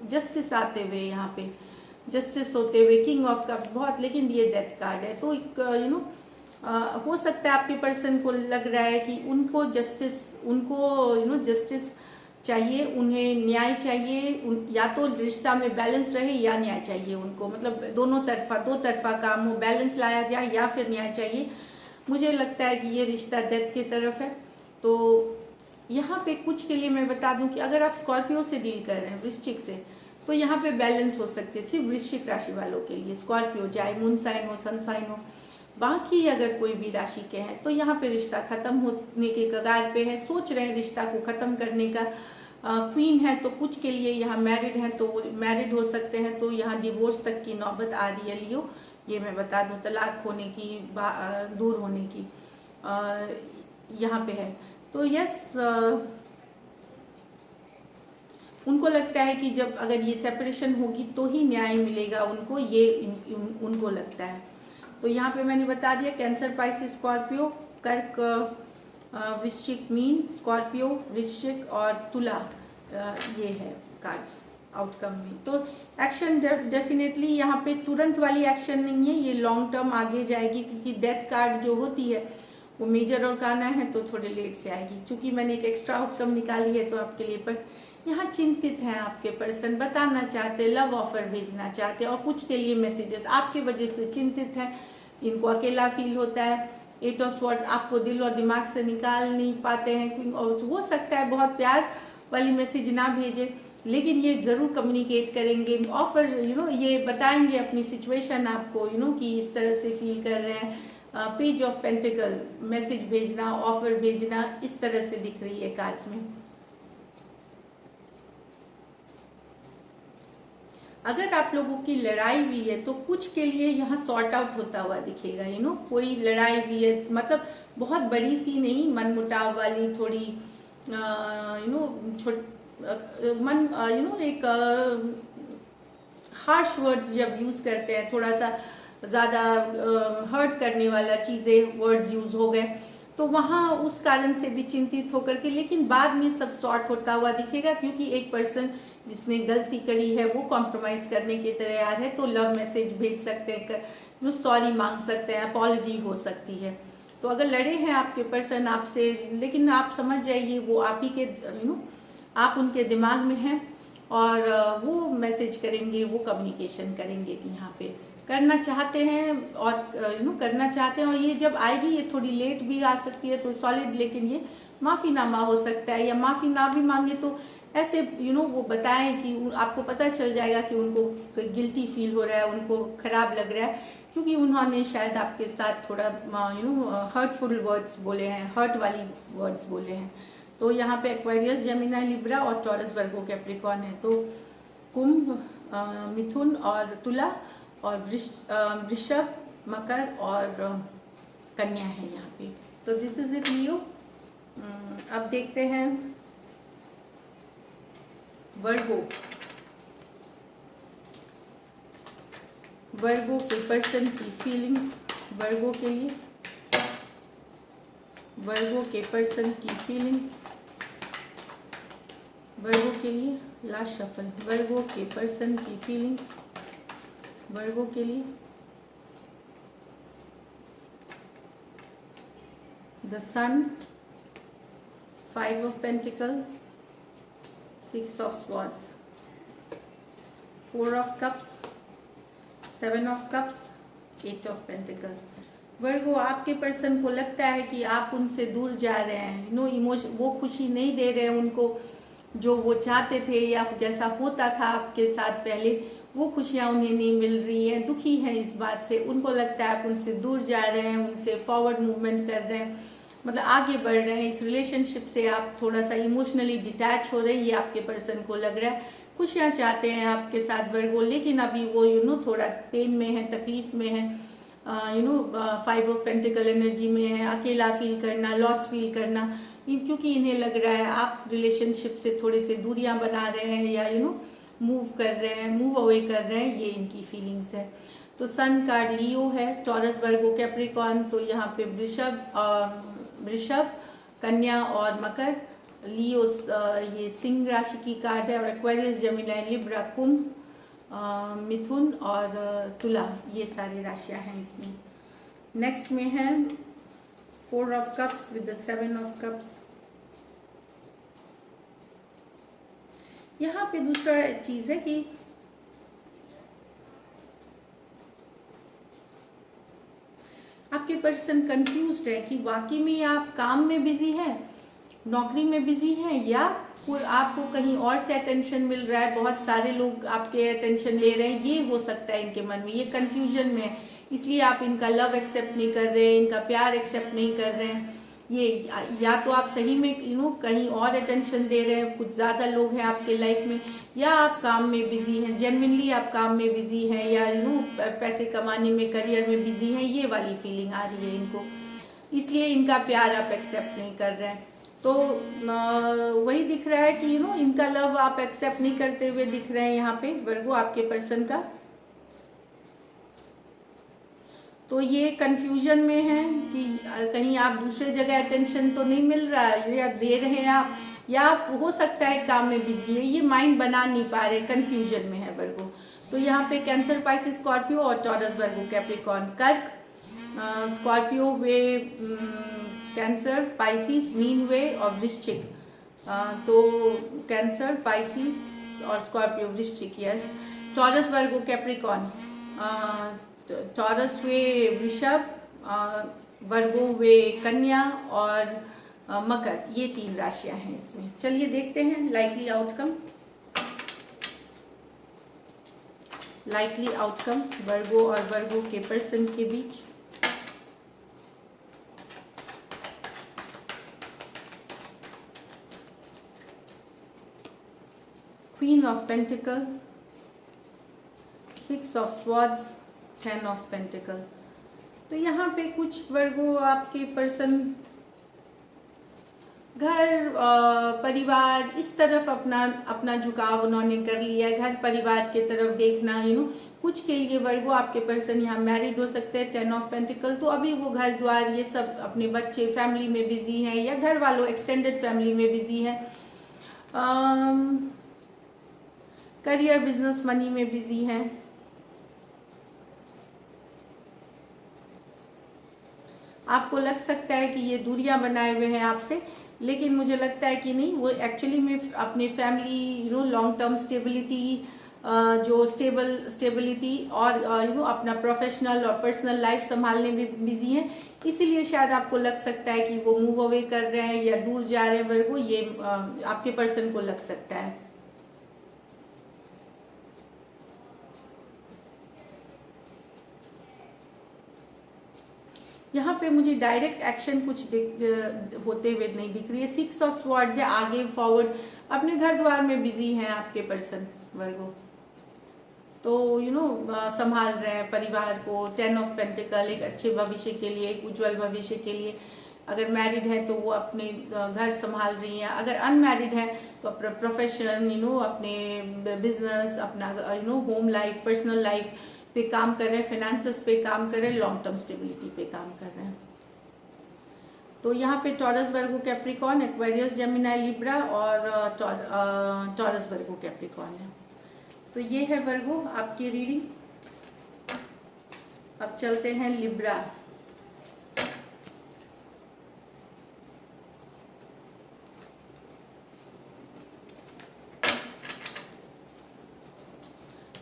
जस्टिस आते हुए, यहाँ पे जस्टिस होते हुए, किंग ऑफ कप्स बहुत, लेकिन ये डेथ कार्ड है, तो एक हो सकता है आपके पर्सन को लग रहा है कि उनको जस्टिस चाहिए, उन्हें न्याय चाहिए, या तो रिश्ता में बैलेंस रहे या न्याय चाहिए उनको, मतलब दो तरफा काम हो, बैलेंस लाया जाए या फिर न्याय चाहिए। मुझे लगता है कि ये रिश्ता डेथ की तरफ है। तो यहाँ पे कुछ के लिए मैं बता दूं कि अगर आप स्कॉर्पियो से डील कर रहे हैं, वृश्चिक से, तो यहाँ पे बैलेंस हो सकते हैं सिर्फ वृश्चिक राशि वालों के लिए। स्कॉर्पियो चाहे मून साइन हो, सन साइन हो, बाकी अगर कोई भी राशि के हैं तो यहाँ पे रिश्ता खत्म होने के कगार पे है, सोच रहे हैं रिश्ता को खत्म करने का। क्वीन है तो कुछ के लिए यहाँ मैरिड हैं तो वो मैरिड हो सकते हैं, तो यहाँ डिवोर्स तक की नौबत आ रही है लियो, ये मैं बता दूँ, तलाक होने की, दूर होने की यहाँ पे है। तो यस, उनको लगता है कि जब अगर ये सेपरेशन होगी तो ही न्याय मिलेगा उनको, ये उनको लगता है। तो यहाँ पे मैंने बता दिया, कैंसर, पाइसिस, स्कॉर्पियो, कर्क, वृश्चिक, मीन, स्कॉर्पियो, वृश्चिक और तुला, ये है कार्ड्स आउटकम में। तो एक्शन डेफिनेटली यहाँ पे तुरंत वाली एक्शन नहीं है, ये लॉन्ग टर्म आगे जाएगी, क्योंकि डेथ कार्ड जो होती है वो मेजर और काना है तो थोड़े लेट से आएगी। चूंकि मैंने एक एक्स्ट्रा आउटकम निकाली है तो आपके लिए, पर यहाँ चिंतित हैं आपके पर्सन, बताना चाहते, लव ऑफर भेजना चाहते, और कुछ के लिए मैसेजेस आपके वजह से चिंतित हैं, इनको अकेला फील होता है। 8 ऑफ स्वॉर्ड्स, आपको दिल और दिमाग से निकाल नहीं पाते हैं, क्योंकि हो सकता है बहुत प्यार वाली मैसेज ना भेजे, लेकिन ये ज़रूर कम्युनिकेट करेंगे, ऑफर ये बताएंगे अपनी सिचुएशन आपको, कि इस तरह से फील कर रहे हैं। पेज ऑफ पेंटिकल, मैसेज भेजना, ऑफर भेजना, इस तरह से दिख रही है कार्ड्स में। अगर आप लोगों की लड़ाई हुई है तो कुछ के लिए यहाँ सॉर्ट आउट होता हुआ दिखेगा, कोई लड़ाई हुई है, मतलब बहुत बड़ी सी नहीं, मन मुटाव वाली, थोड़ी एक हार्श वर्ड्स जब यूज़ करते हैं, थोड़ा सा ज़्यादा हर्ट करने वाला चीज़ें, वर्ड्स यूज़ हो गए, तो वहाँ उस कारण से भी चिंतित होकर के, लेकिन बाद में सब सॉर्ट होता हुआ दिखेगा, क्योंकि एक पर्सन जिसने गलती करी है वो कॉम्प्रोमाइज़ करने के तैयार है, तो लव मैसेज भेज सकते हैं, सॉरी मांग सकते हैं, अपॉलजी हो सकती है। तो अगर लड़े हैं आपके पर्सन आपसे, लेकिन आप समझ जाइए वो आप ही के आप उनके दिमाग में हैं, और वो मैसेज करेंगे, वो कम्युनिकेशन करेंगे कि यहाँ पे करना चाहते हैं, और करना चाहते हैं, और ये जब आएगी ये थोड़ी लेट भी आ सकती है तो सॉलिड, लेकिन ये माफ़ीनामा हो सकता है, या माफ़ी ना भी मांगे तो ऐसे वो बताएं कि आपको पता चल जाएगा कि उनको गिल्टी फील हो रहा है, उनको ख़राब लग रहा है, क्योंकि उन्होंने शायद आपके साथ थोड़ा हर्टफुल वर्ड्स बोले हैं, हर्ट वाली वर्ड्स बोले हैं। तो यहाँ पे एक्वेरियस, जेमिनी, लिब्रा और टॉरस, वर्गो, कैप्रिकॉर्न है। तो कुंभ, मिथुन और तुला, और वृषभ, मकर और कन्या है यहाँ पे। तो दिस इज इट लियो। अब देखते हैं वर्गो। वर्गो के पर्सन की फीलिंग्स, वर्गो के लिए, वर्गो के पर्सन की फीलिंग्स, वर्गो के लिए लास्ट शफल। वर्गो के पर्सन की फीलिंग्स, वर्गो के लिए the sun, 5 of pentacle, 6 of swords, 4 of cups, 7 of cups, 8 of pentacle. Virgo, आपके पर्सन को लगता है कि आप उनसे दूर जा रहे हैं, इमोशन, वो खुशी नहीं दे रहे हैं उनको, जो वो चाहते थे या जैसा होता था आपके साथ पहले, वो खुशियाँ उन्हें नहीं मिल रही हैं, दुखी हैं इस बात से। उनको लगता है आप उनसे दूर जा रहे हैं, उनसे फॉरवर्ड मूवमेंट कर रहे हैं, मतलब आगे बढ़ रहे हैं। इस रिलेशनशिप से आप थोड़ा सा इमोशनली डिटैच हो रहे हैं, ये आपके पर्सन को लग रहा है। खुशियाँ चाहते हैं आपके साथ वर्गो, लेकिन अभी वो थोड़ा पेन में है, तकलीफ में है, 5 ऑफ पेंटिकल एनर्जी में है, अकेला फील करना, लॉस फील करना, क्योंकि इन्हें लग रहा है आप रिलेशनशिप से थोड़े से दूरियां बना रहे हैं, या मूव कर रहे हैं, मूव अवे कर रहे हैं, ये इनकी फीलिंग्स है। तो सन कार्ड लियो है, टॉरस, वर्गो, कैप्रिकॉर्न, तो यहाँ पे वृषभ, कन्या और मकर। लियो ये सिंह राशि की कार्ड है, और एक्वेरियस, जेमिनी, लिब्रा, कुंभ, मिथुन और तुला, ये सारी राशियां हैं इसमें। नेक्स्ट में है 4 of cups with the 7 of cups. यहाँ पे दूसरा चीज है कि आपके पर्सन कंफ्यूज्ड है कि वाकई में आप काम में बिजी हैं, नौकरी में बिजी हैं, या कोई आपको कहीं और से अटेंशन मिल रहा है, बहुत सारे लोग आपके अटेंशन ले रहे हैं, ये हो सकता है इनके मन में, ये कंफ्यूजन में है, इसलिए आप इनका लव एक्सेप्ट नहीं कर रहे हैं, इनका प्यार एक्सेप्ट नहीं कर रहे हैं। ये या तो आप सही में कहीं और अटेंशन दे रहे हैं, कुछ ज़्यादा लोग हैं आपके लाइफ में, या आप काम में बिजी हैं, जेन्युइनली आप काम में बिजी हैं, या पैसे कमाने में, करियर में बिजी हैं, ये वाली फीलिंग आ रही है इनको, इसलिए इनका प्यार आप एक्सेप्ट नहीं कर रहे हैं। तो वही दिख रहा है कि इनका लव आप एक्सेप्ट नहीं करते हुए दिख रहे हैं यहाँ पे वर्गो, आपके पर्सन का। तो ये कंफ्यूजन में है कि कहीं आप दूसरे जगह अटेंशन तो नहीं मिल रहा है, या दे रहे हैं आप, या हो सकता है काम में बिजी है, ये माइंड बना नहीं पा रहे, कंफ्यूजन में है वर्गो। तो यहाँ पे कैंसर, पाइसिस, स्कॉर्पियो और टॉरस, वर्गो, कैप्रिकॉर्न, कर्क, स्कॉर्पियो वे, कैंसर, पाइसिस, मीन वे और वृश्चिक। तो कैंसर, पाइसिस और स्कॉर्पियो, वृश्चिक, यस। टॉरस, वर्गो, कैप्रिकॉर्न, टॉरस वे वृषभ, वर्गो वे कन्या और मकर, ये 3 राशियां हैं इसमें। चलिए देखते हैं likely outcome. Likely outcome Virgo और वर्गो के पर्सन के बीच। Queen of pentacle, 6 of swords, 10 of pentacle. तो यहाँ पे कुछ वर्गो आपके पर्सन घर, परिवार, इस तरफ अपना झुकाव उन्होंने कर लिया है, घर परिवार के तरफ देखना, कुछ के लिए वर्गो आपके पर्सन यहाँ मैरिड हो सकते हैं, 10 ऑफ पेंटिकल। तो अभी वो घर द्वार ये सब अपने बच्चे फैमिली में बिजी हैं, या घर वालों एक्सटेंडेड फैमिली में बिजी हैं, करियर बिजनेस मनी में बिजी हैं। आपको लग सकता है कि ये दूरियां बनाए हुए हैं आपसे, लेकिन मुझे लगता है कि नहीं, वो एक्चुअली में अपने फैमिली लॉन्ग टर्म स्टेबिलिटी, जो स्टेबिलिटी और अपना प्रोफेशनल और पर्सनल लाइफ संभालने में बिजी हैं। इसीलिए शायद आपको लग सकता है कि वो मूव अवे कर रहे हैं या दूर जा रहे हैं वर्गो, ये आपके पर्सन को लग सकता है। यहाँ पे मुझे डायरेक्ट एक्शन कुछ होते हुए नहीं दिख रही है। 6 ऑफ स्वॉर्ड्स है, आगे फॉरवर्ड अपने घर द्वार में बिजी हैं आपके पर्सन वर्गो। तो संभाल रहे हैं परिवार को। 10 ऑफ पेंटिकल एक अच्छे भविष्य के लिए, एक उज्जवल भविष्य के लिए। अगर मैरिड है तो वो अपने घर संभाल रही हैं, अगर अनमैरिड है तो अपना प्रोफेशन, अपने बिजनेस, अपना होम लाइफ, पर्सनल लाइफ पे काम कर रहे हैं, फाइनेंसेस पे काम कर रहे हैं, लॉन्ग टर्म स्टेबिलिटी पे काम कर रहे हैं। तो यहाँ पे Taurus Virgo Capricorn, Aquarius Gemini Libra और टॉरस वर्गो कैप्रिकॉर्न है। तो ये है वर्गो आपकी रीडिंग। अब चलते हैं लिब्रा।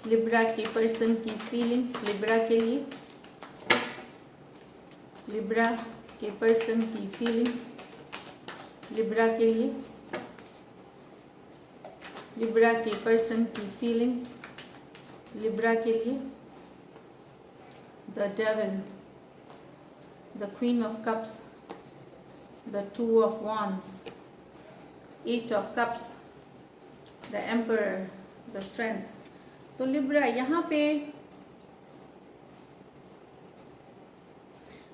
लिब्रा के पर्सन की फीलिंग्स लिब्रा के लिए, लिब्रा के पर्सन की फीलिंग्स लिब्रा के लिए, लिब्रा के पर्सन की फीलिंग्स लिब्रा के लिए। The devil, the queen of cups, the 2 of wands, 8 of cups, the emperor, the strength. तो लिब्रा यहाँ पे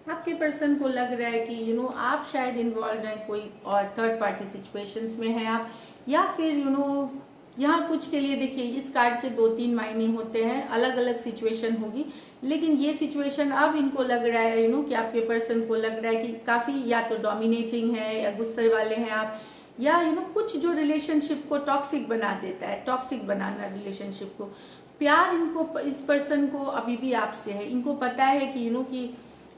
आपके पर्सन को लग रहा है कि आप शायद इन्वॉल्व हैं कोई और थर्ड पार्टी सिचुएशंस में हैं आप, या फिर यहाँ कुछ के लिए देखिए इस कार्ड के 2-3 मायने होते हैं, अलग अलग सिचुएशन होगी। लेकिन ये सिचुएशन अब इनको लग रहा है कि आपके पर्सन को लग रहा है कि काफ़ी या तो डोमिनेटिंग है या गुस्से वाले हैं आप, या कुछ जो रिलेशनशिप को टॉक्सिक बना देता है, टॉक्सिक बनाना रिलेशनशिप को। प्यार इनको, इस पर्सन को अभी भी आपसे है। इनको पता है कि कि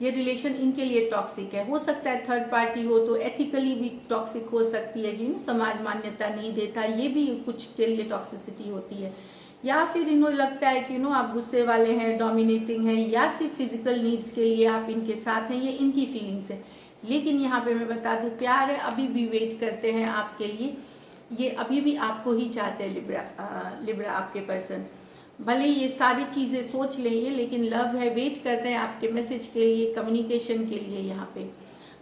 ये रिलेशन इनके लिए टॉक्सिक है। हो सकता है थर्ड पार्टी हो तो एथिकली भी टॉक्सिक हो सकती है कि समाज मान्यता नहीं देता, ये भी कुछ के लिए टॉक्सिसिटी होती है। या फिर इन्हें लगता है कि आप गुस्से वाले हैं, डोमिनेटिंग हैं, या सिर्फ फिजिकल नीड्स के लिए आप इनके साथ हैं, ये इनकी फीलिंग्स है। लेकिन यहाँ पे मैं बता दूँ, प्यार है, अभी भी वेट करते हैं आपके लिए, ये अभी भी आपको ही चाहते हैं लिब्रा आपके पर्सन। भले ये सारी चीज़ें सोच लेंगे, लेकिन लव है, वेट कर रहे हैं आपके मैसेज के लिए, कम्युनिकेशन के लिए। यहाँ पे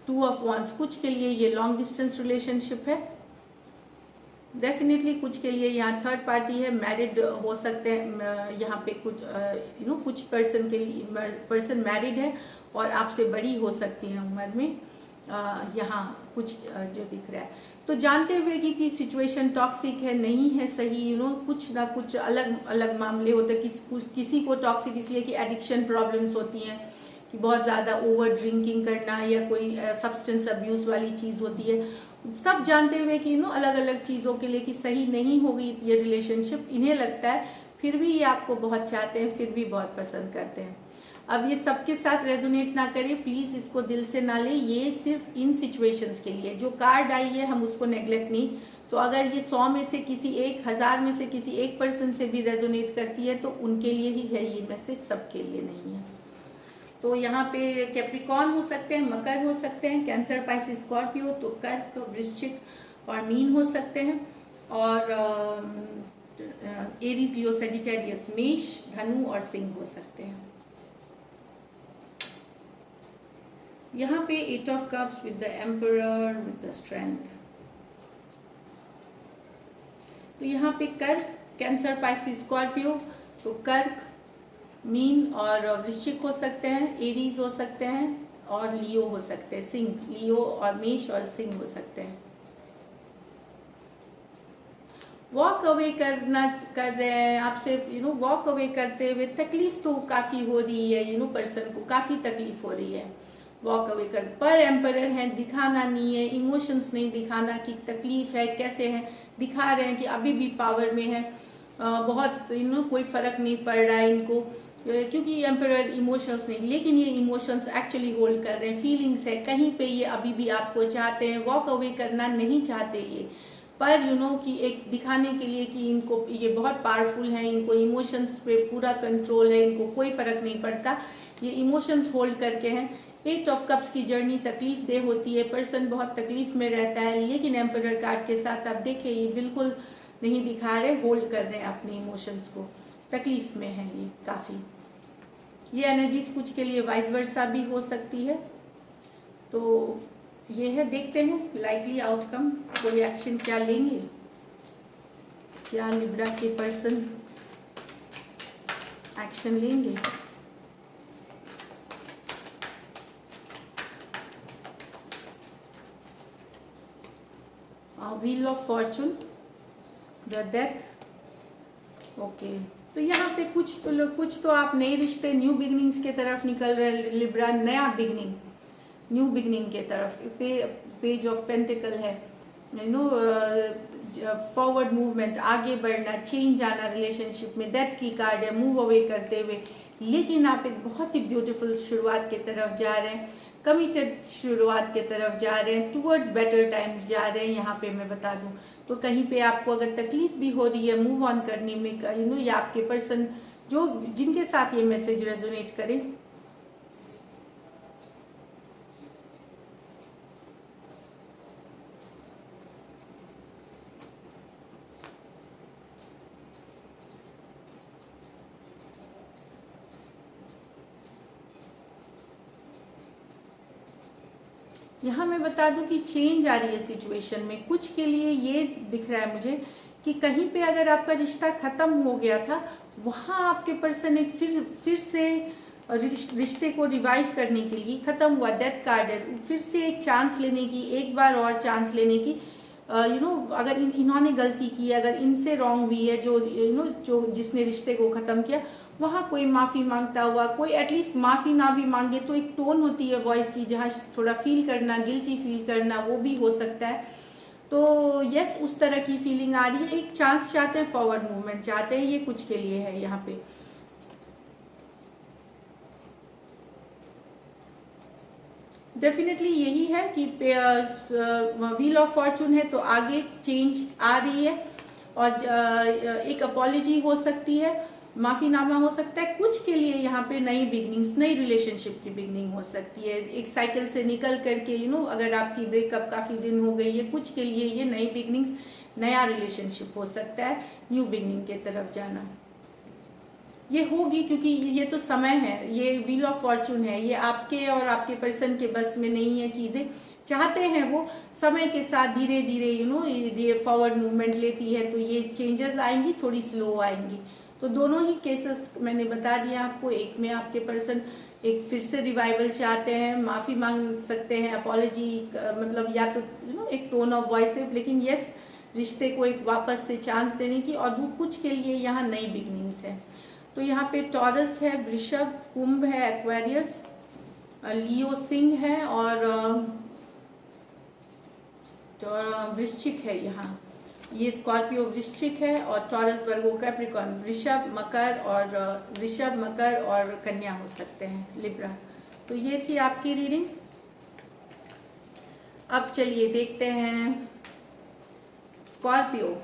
2 ऑफ wands, कुछ के लिए ये लॉन्ग डिस्टेंस रिलेशनशिप है डेफिनेटली। कुछ के लिए यहाँ थर्ड पार्टी है, मैरिड हो सकते हैं यहाँ पे कुछ कुछ पर्सन के लिए पर्सन मैरिड है और आपसे बड़ी हो सकती है उम्र में। यहाँ कुछ जो दिख रहा है, तो जानते हुए कि सिचुएशन टॉक्सिक है, नहीं है सही, कुछ ना कुछ अलग अलग मामले होते हैं। किसी को टॉक्सिक इसलिए कि एडिक्शन प्रॉब्लम्स होती हैं, कि बहुत ज़्यादा ओवर ड्रिंकिंग करना या कोई सब्सटेंस अब्यूज़ वाली चीज़ होती है। सब जानते हुए कि अलग अलग चीज़ों के लिए कि सही नहीं होगी ये रिलेशनशिप, इन्हें लगता है, फिर भी ये आपको बहुत चाहते हैं, फिर भी बहुत पसंद करते हैं। अब ये सबके साथ रेजोनेट ना करें प्लीज़, इसको दिल से ना लें, ये सिर्फ इन सिचुएशंस के लिए। जो कार्ड आई है हम उसको नेग्लेक्ट नहीं, तो अगर ये 100 में से किसी एक, 1000 में से किसी एक पर्सन से भी रेजोनेट करती है तो उनके लिए ही है ये मैसेज, सबके लिए नहीं है। तो यहाँ पे कैप्रिकॉर्न हो सकते हैं, मकर हो सकते हैं, कैंसर, पाइसिस, स्कॉर्पियो, तो कर्क, वृश्चिक और मीन हो सकते हैं, और Aries, Leo, Sagittarius, Mesh, Dhanu और सिंह हो सकते हैं। यहाँ पे 8 of cups with the emperor with the strength. तो यहाँ पे कर्क, कैंसर, पाइसिस, स्कॉर्पियो, तो कर्क, मीन और वृश्चिक हो सकते हैं, एरीज हो सकते हैं और लियो हो सकते हैं, सिंह, लियो और मेष और सिंह हो सकते हैं। वॉक अवे कर रहे हैं आपसे, वॉक अवे करते हुए तकलीफ तो काफ़ी हो रही है, पर्सन को काफ़ी तकलीफ हो रही है वॉक अवे कर। पर एम्परर है, दिखाना नहीं है, इमोशंस नहीं दिखाना कि तकलीफ है कैसे है, दिखा रहे हैं कि अभी भी पावर में है, बहुत कोई फ़र्क नहीं पड़ रहा है इनको, क्योंकि एम्परर इमोशंस नहीं, लेकिन ये इमोशंस एक्चुअली होल्ड कर रहे हैं, फीलिंग्स है कहीं पे, ये अभी भी आपको चाहते हैं, वॉक अवे करना नहीं चाहते ये, पर कि एक दिखाने के लिए कि इनको ये बहुत पावरफुल है, इनको इमोशंस पे पूरा कंट्रोल है, इनको कोई फ़र्क नहीं पड़ता, ये इमोशंस होल्ड करके हैं। 8 ऑफ कप्स की जर्नी तकलीफ दे होती है, पर्सन बहुत तकलीफ में रहता है, लेकिन एम्परर कार्ड के साथ आप देखें ये बिल्कुल नहीं दिखा रहे, होल्ड कर रहे हैं अपने इमोशंस को, तकलीफ में है ये काफ़ी। ये एनर्जीज कुछ के लिए वाइस वर्सा भी हो सकती है। तो ये है, देखते हैं लाइकली आउटकम, कोई एक्शन क्या लेंगे, क्या लिब्रा के पर्सन एक्शन लेंगे। Wheel of Fortune, the death. Okay, तो यहाँ पे कुछ तो आप नए रिश्ते, न्यू बिगनिंग्स के तरफ निकल रहे हैं लिब्रा, नया बिगनिंग, न्यू बिगनिंग के तरफ। पेज ऑफ पेंटिकल है, फॉरवर्ड मूवमेंट, आगे बढ़ना, चेंज आना रिलेशनशिप में। डेथ की कार्ड है, मूव अवे करते हुए, लेकिन आप एक बहुत ही ब्यूटीफुल शुरुआत की तरफ जा रहे हैं, कमिटेड शुरुआत की तरफ जा रहे हैं, टूवर्ड्स बेटर टाइम्स जा रहे हैं। यहाँ पे मैं बता दूं तो कहीं पे आपको अगर तकलीफ भी हो रही है मूव ऑन करने में, या आपके पर्सन जो जिनके साथ ये मैसेज रेजोनेट करे, यहाँ मैं बता दूं कि चेंज आ रही है सिचुएशन में। कुछ के लिए ये दिख रहा है मुझे कि कहीं पे अगर आपका रिश्ता खत्म हो गया था, वहाँ आपके पर्सन एक फिर से रिश्ते को रिवाइव करने के लिए, खत्म हुआ, डेथ कार्ड है, फिर से एक चांस लेने की, एक बार और चांस लेने की। अगर इन्होंने गलती की है, अगर इनसे रॉन्ग हुई है, जो जिसने रिश्ते को ख़त्म किया, वहाँ कोई माफ़ी मांगता हुआ, कोई एटलीस्ट माफ़ी ना भी मांगे तो एक टोन होती है वॉइस की, जहाँ थोड़ा फील करना, गिल्टी फील करना, वो भी हो सकता है। तो यस, उस तरह की फीलिंग आ रही है, एक चांस चाहते हैं, फॉरवर्ड मूवमेंट चाहते हैं, ये कुछ के लिए है यहाँ पे। डेफिनेटली यही है कि व्हील ऑफ फॉर्चून है तो आगे चेंज आ रही है, और एक अपॉलॉजी हो सकती है, माफीनामा हो सकता है। कुछ के लिए यहाँ पे नई बिगनिंग्स, नई रिलेशनशिप की बिगनिंग हो सकती है, एक साइकिल से निकल करके, अगर आपकी ब्रेकअप काफ़ी दिन हो गई है, कुछ के लिए ये नई बिगनिंग्स, नया रिलेशनशिप हो सकता है, न्यू बिगनिंग के तरफ जाना ये होगी, क्योंकि ये तो समय है, ये व्हील ऑफ फॉर्चून है, ये आपके और आपके पर्सन के बस में नहीं है। चीज़ें चाहते हैं वो, समय के साथ धीरे धीरे ये फॉरवर्ड मूवमेंट लेती है, तो ये चेंजेस आएंगी, थोड़ी स्लो आएंगी। तो दोनों ही केसेस मैंने बता दिया आपको। एक में आपके पर्सन एक फिर से रिवाइवल चाहते हैं, माफ़ी मांग सकते हैं, अपॉलॉजी, मतलब या तो एक टोन ऑफ वॉइस है, लेकिन यस, रिश्ते को एक वापस से चांस देने की। और कुछ के लिए यहाँ नई बिगनिंग्स है। तो यहाँ पे टॉरस है, वृषभ, कुंभ है, एक्वेरियस, लियो सिंह है, और वृश्चिक है। यहाँ ये स्कॉर्पियो वृश्चिक है, और टॉरस, वर्गो, कैप्रिकॉर्न, वृषभ, मकर, और कन्या हो सकते हैं, लिब्रा। तो ये थी आपकी रीडिंग। अब चलिए देखते हैं स्कॉर्पियो।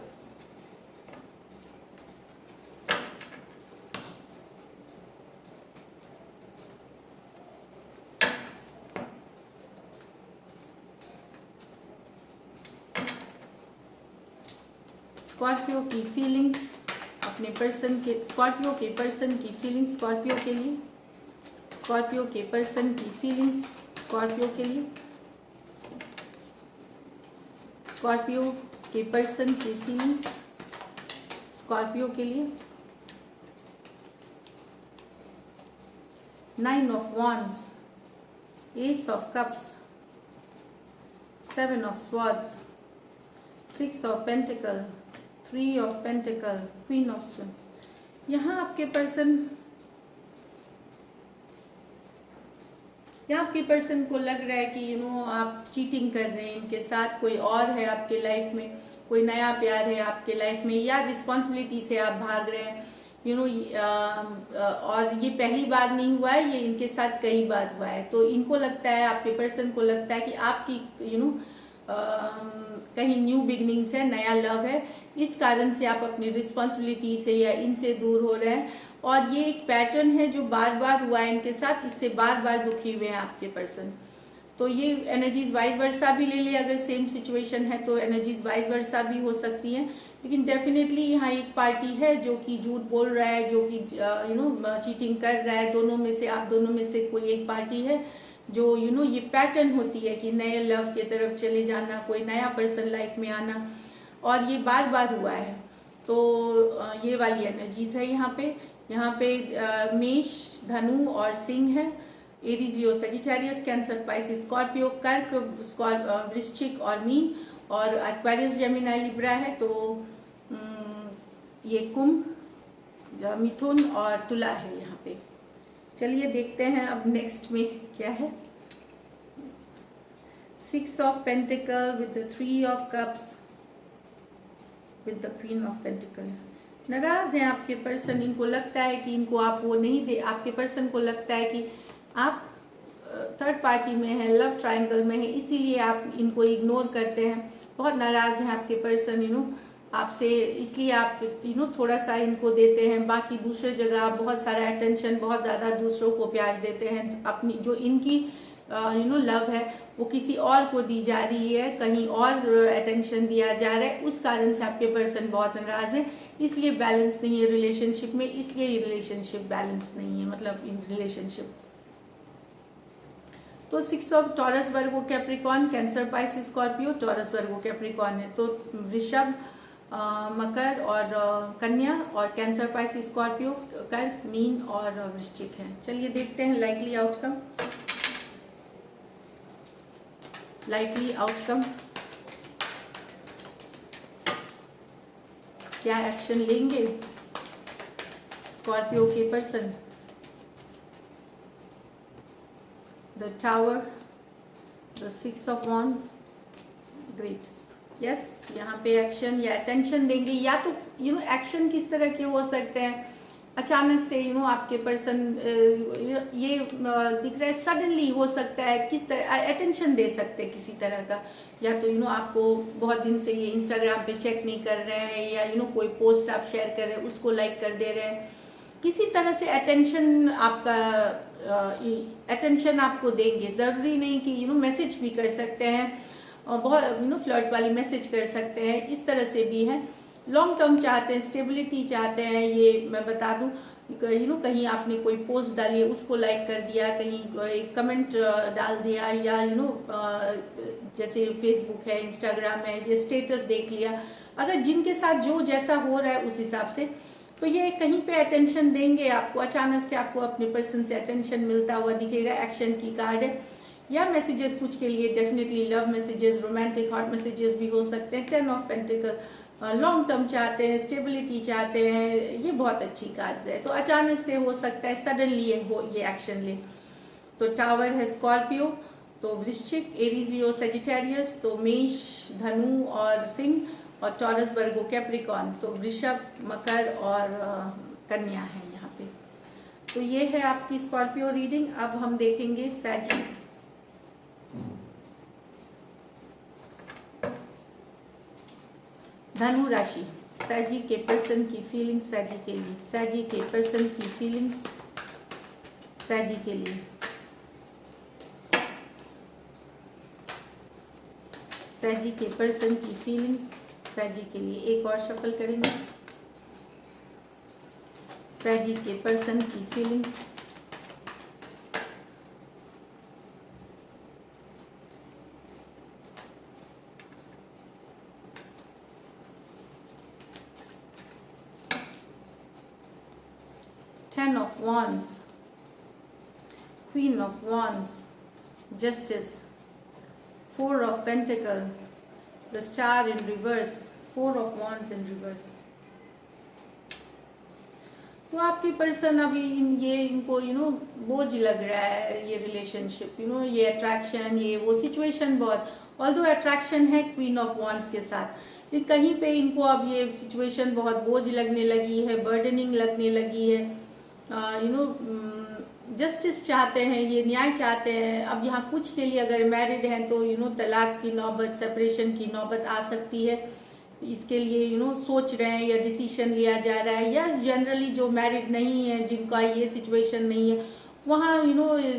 स्कॉर्पियो की फीलिंग्स अपने पर्सन के, स्कॉर्पियो के पर्सन की फीलिंग्स स्कॉर्पियो के लिए, स्कॉर्पियो के पर्सन की फीलिंग्स स्कॉर्पियो के लिए, स्कॉर्पियो के पर्सन की फीलिंग्स स्कॉर्पियो के लिए। 9 of wands, Ace of cups, 7 of swords, 6 of pentacle, 3 of pentacle, queen of स्वन। यहाँ आपके पर्सन को लग रहा है कि आप चीटिंग कर रहे हैं इनके साथ, कोई और है आपके लाइफ में, कोई नया प्यार है आपके लाइफ में, या रिस्पॉन्सिबिलिटी से आप भाग रहे हैं और ये पहली बार नहीं हुआ है, ये इनके साथ कई बार हुआ है। तो इनको लगता है, आपके पर्सन को लगता है कि आपकी कहीं न्यू बिगनिंग्स है, नया लव है, इस कारण से आप अपनी रिस्पॉन्सिबिलिटी से या इनसे दूर हो रहे हैं। और ये एक पैटर्न है जो बार बार हुआ है इनके साथ, इससे बार बार दुखी हुए हैं आपके पर्सन। तो ये एनर्जीज वाइस वर्सा भी ले ले, अगर सेम सिचुएशन है तो एनर्जीज वाइस वर्सा भी हो सकती हैं। लेकिन डेफिनेटली यहाँ एक पार्टी है जो कि झूठ बोल रहा है, जो कि चीटिंग कर रहा है। दोनों में से, आप दोनों में से कोई एक पार्टी है जो ये पैटर्न होती है कि नए लव के तरफ चले जाना, कोई नया पर्सन लाइफ में आना, और ये बार बार हुआ है। तो ये वाली एनर्जीज है यहाँ पे मेष, धनु और सिंह है। Aries, Leo, Sagittarius, cancer, Pisces, Scorpio, कर्क, वृश्चिक और मीन, और एक्वेरियस, जेमिनी, लिब्रा है। तो ये कुंभ, मिथुन और तुला है यहाँ पे। चलिए देखते हैं अब नेक्स्ट में क्या है। 6 of pentacle with the 3 of cups with the queen of pentacle. नाराज हैं आपके पर्सन, इनको लगता है कि इनको आप वो नहीं दे, आपके पर्सन को लगता है कि आप थर्ड पार्टी में है, लव ट्रायंगल में है, इसीलिए आप इनको इग्नोर करते हैं। बहुत नाराज हैं आपके पर्सन आपसे, इसलिए आप थोड़ा सा इनको देते हैं, बाकी दूसरे जगह आप बहुत सारा अटेंशन, बहुत ज़्यादा दूसरों को प्यार देते हैं। अपनी जो इनकी लव है वो किसी और को दी जा रही है, कहीं और अटेंशन दिया जा रहा है, उस कारण से आपके पर्सन बहुत नाराज है। इसलिए बैलेंस नहीं है रिलेशनशिप में, इसलिए ये रिलेशनशिप बैलेंस नहीं है, मतलब इन रिलेशनशिप। तो 6 of taurus, Virgo, Capricorn, cancer, Pisces, Scorpio, taurus, Virgo, Capricorn है। तो वृषभ, मकर और कन्या, और कैंसर, पाइसिस, स्कॉर्पियो, कर्क, मीन और वृश्चिक है। चलिए देखते हैं लाइकली आउटकम। क्या एक्शन लेंगे स्कॉर्पियो के person? The tower, the 6 of wands, great, yes. यहाँ पे एक्शन या अटेंशन देंगे, या तो एक्शन किस तरह के हो सकते हैं, अचानक से आपके पर्सन ये दिख रहा है, सडनली हो सकता है, किस तरह अटेंशन दे सकते हैं किसी तरह का, या तो आपको बहुत दिन से ये इंस्टाग्राम पे चेक नहीं कर रहे हैं, या कोई पोस्ट आप शेयर कर रहे हैं उसको लाइक कर दे रहे हैं, किसी तरह से अटेंशन आपको देंगे। ज़रूरी नहीं कि मैसेज भी कर सकते हैं, बहुत फ्लर्ट वाली मैसेज कर सकते हैं, इस तरह से भी है। लॉन्ग टर्म चाहते हैं, स्टेबिलिटी चाहते हैं, ये मैं बता दूं। कहीं आपने कोई पोस्ट डाली है उसको लाइक कर दिया, कहीं कोई कमेंट डाल दिया, या जैसे फेसबुक है, इंस्टाग्राम है, ये स्टेटस देख लिया, अगर जिनके साथ जो जैसा हो रहा है उस हिसाब से, तो ये कहीं पे अटेंशन देंगे आपको। अचानक से आपको अपने पर्सन से अटेंशन मिलता हुआ दिखेगा, एक्शन की कार्ड है। या मैसेजेस कुछ के लिए definitely love messages, romantic heart messages भी हो सकते हैं। 10 ऑफ पेंटिकल, लॉन्ग टर्म चाहते हैं, स्टेबिलिटी चाहते हैं, ये बहुत अच्छी कार्ड्स है। तो अचानक से हो सकता है, सडनली ये एक्शन ले। तो टावर है स्कॉर्पियो, तो वृश्चिक, एरीज, लियो, सजिटेरियस, तो मेष, धनु और सिंह, और टॉरस, वर्गो, कैप्रिकॉन, तो वृषभ, मकर और कन्या है यहाँ पे। तो ये है आपकी स्कॉर्पियो रीडिंग। अब हम देखेंगे सैजिस। धनु राशि, सैजी के पर्सन की फीलिंग्स सैजी के लिए, सैजी के पर्सन की फीलिंग्स सैजी के लिए, सैजी के पर्सन की फीलिंग्स सैजी के लिए। एक और शफल करेंगे। सैजी के पर्सन की feelings, Ten of Wands, Queen of Wands, Justice, 4 of Pentacle, the Star in reverse, 4 of wands in reverse. तो आपकी पर्सन अभी ये इनको बोझ लग रहा है ये रिलेशनशिप, ये अट्रैक्शन, ये वो सिचुएशन बहुत, ऑल्दो अट्रैक्शन है क्वीन ऑफ wands के साथ, लेकिन कहीं पे इनको अब ये सिचुएशन बहुत बोझ लगने लगी है, बर्डनिंग लगने लगी है। जस्टिस चाहते हैं, ये न्याय चाहते हैं। अब यहाँ कुछ के लिए अगर मैरिड हैं तो तलाक की नौबत, सेपरेशन की नौबत आ सकती है। इसके लिए सोच रहे हैं या डिसीजन लिया जा रहा है, या जनरली जो मैरिड नहीं है, जिनका ये सिचुएशन नहीं है, वहाँ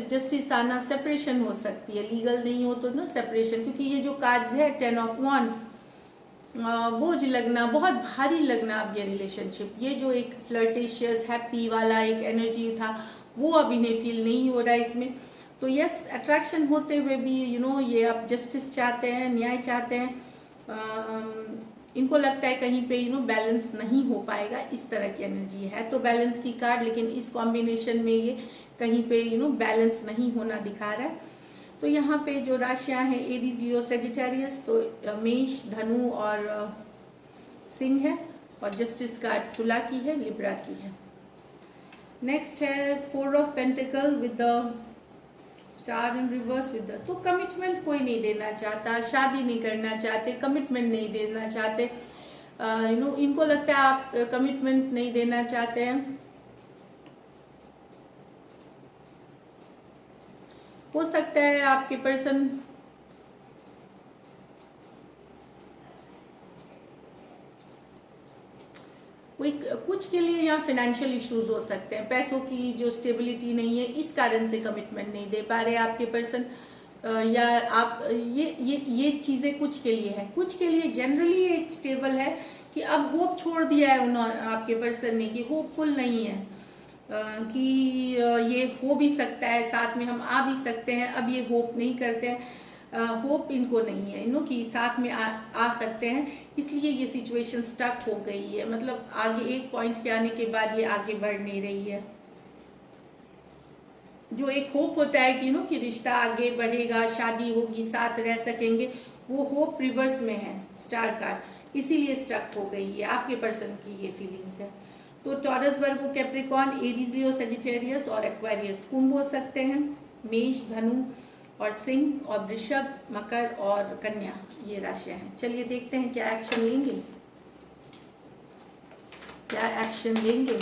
जस्टिस आना, सेपरेशन हो सकती है। लीगल नहीं हो तो सेपरेशन, क्योंकि ये जो कार्ड्स है 10 ऑफ wands, बोझ लगना, बहुत भारी लगना। अब ये रिलेशनशिप, ये जो एक फ्लर्टेशियस हैप्पी वाला एक एनर्जी था, वो अब इन्हें फील नहीं हो रहा है इसमें। तो यस, अट्रैक्शन होते हुए भी ये अब जस्टिस चाहते हैं, न्याय चाहते हैं। इनको लगता है कहीं पे बैलेंस नहीं हो पाएगा, इस तरह की एनर्जी है। तो बैलेंस की कार्ड, लेकिन इस कॉम्बिनेशन में ये कहीं पे बैलेंस नहीं होना दिखा रहा है। तो यहाँ पे जो राशियाँ हैं एरीज, लियो, सेजिटेरियस, तो मेष, धनु और सिंह है, और जस्टिस कार्ड तुला की है, लिब्रा की है। नेक्स्ट है 4 of pentacle with the star in reverse with the, तो कमिटमेंट कोई नहीं देना चाहता, शादी नहीं करना चाहते, कमिटमेंट नहीं देना चाहते। इनको लगता है आप कमिटमेंट नहीं देना चाहते हैं। हो सकता है आपके पर्सन कोई, कुछ के लिए यहाँ फाइनेंशियल इश्यूज हो सकते हैं, पैसों की जो स्टेबिलिटी नहीं है, इस कारण से कमिटमेंट नहीं दे पा रहे आपके पर्सन, या आप ये चीज़ें कुछ के लिए है। कुछ के लिए जनरली एक स्टेबल है कि अब होप छोड़ दिया है उन्होंने, आपके पर्सन ने, कि होपफुल नहीं है कि ये हो भी सकता है, साथ में हम आ भी सकते हैं। अब ये होप नहीं करते हैं, होप इनको नहीं है कि साथ में आ सकते हैं, इसलिए ये सिचुएशन स्टक हो गई है। मतलब आगे एक पॉइंट के आने के बाद ये आगे बढ़ नहीं रही है। जो एक होप होता है कि रिश्ता आगे बढ़ेगा, शादी होगी, साथ रह सकेंगे, वो होप रिवर्स में है स्टार कार्ड, इसीलिए स्टक हो गई है। आपके पर्सन की ये फीलिंग्स है। तो टॉरस, वर्गो, कैप्रिकॉर्न, एरीज, लियो, सेजिटेरियस और एक्वेरियस, कुंभ हो सकते हैं, मेष, धनु और सिंह, और वृषभ, मकर और कन्या, ये राशियां हैं। चलिए देखते हैं क्या एक्शन लेंगे, क्या एक्शन लेंगे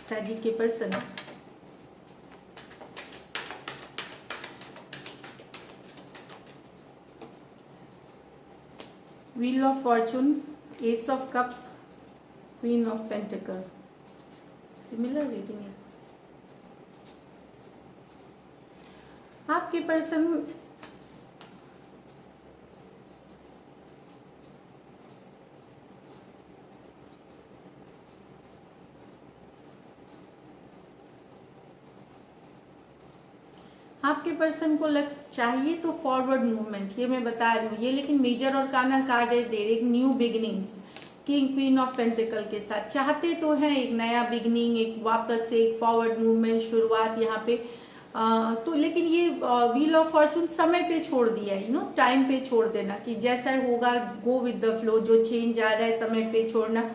सैजी के person. Wheel of Fortune, S of cups, queen of pentacle, similar reading है। आपके पर्सन आपके पर्सन को चाहिए तो फॉरवर्ड मूवमेंट, ये मैं बता रही हूँ ये, लेकिन मेजर और काना कार्ड है, देर एक new beginnings, king, queen of pentacle के साथ चाहते तो हैं एक नया बिगिनिंग, एक वापस से एक फॉरवर्ड मूवमेंट, शुरुआत यहाँ पे। तो लेकिन ये व्हील ऑफ फॉर्चून समय पे छोड़ दिया है, टाइम पे छोड़ देना, कि जैसा होगा गो विद द फ्लो, जो चेंज आ रहा है समय पे छोड़ना।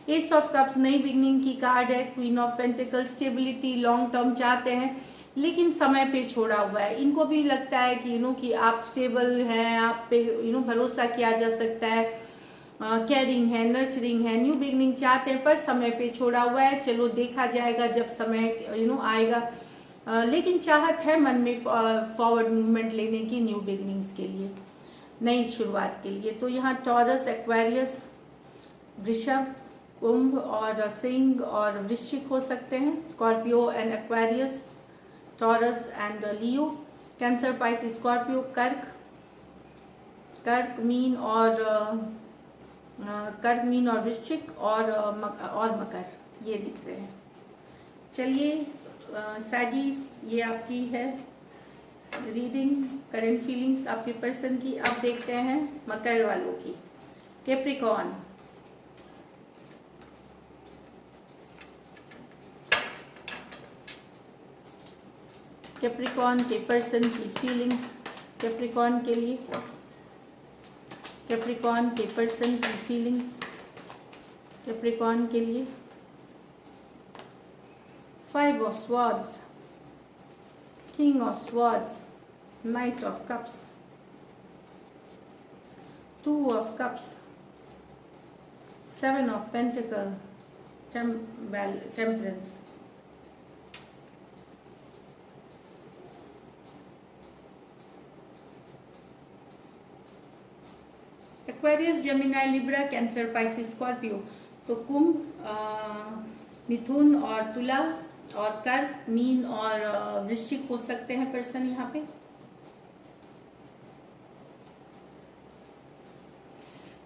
एस ऑफ कप्स नई बिगनिंग की कार्ड है, queen of pentacle stability, long term चाहते हैं, लेकिन समय पे छोड़ा हुआ है। इनको भी लगता है कि कि आप स्टेबल हैं, आप पे भरोसा किया जा सकता है, केयरिंग है, नर्चरिंग है, न्यू बिगनिंग चाहते हैं, पर समय पे छोड़ा हुआ है। चलो देखा जाएगा जब समय आएगा, लेकिन चाहत है मन में फॉरवर्ड मूवमेंट लेने की, न्यू बिगनिंग्स के लिए, नई शुरुआत के लिए। तो यहाँ टॉरस, एक्वेरियस, वृषभ, कुंभ और सिंह और वृश्चिक हो सकते हैं, Scorpio and Aquarius, taurus and Leo, cancer, Pisces, Scorpio, कर्क, मीन और वृश्चिक और मकर, ये दिख रहे हैं। चलिए साजीस, ये आपकी है रीडिंग, करंट फीलिंग्स आपके पर्सन की। अब देखते हैं मकर वालों की। कैप्रिकॉर्न, कैप्रिकॉर्न के पर्सन की फीलिंग्स कैप्रिकॉर्न के लिए। कैप्रिकॉर्न के पर्सन की फीलिंग्स कैप्रिकॉर्न के लिए। 5 of swords, king of swords, night of cups, 2 of cups, 7 of pentacle, temperance. Aquarius, Gemini, Libra, cancer, Pisces, Scorpio. तो कुंभ, मिथुन और तुला और कर्क, मीन और वृश्चिक हो सकते हैं पर्सन यहाँ पे।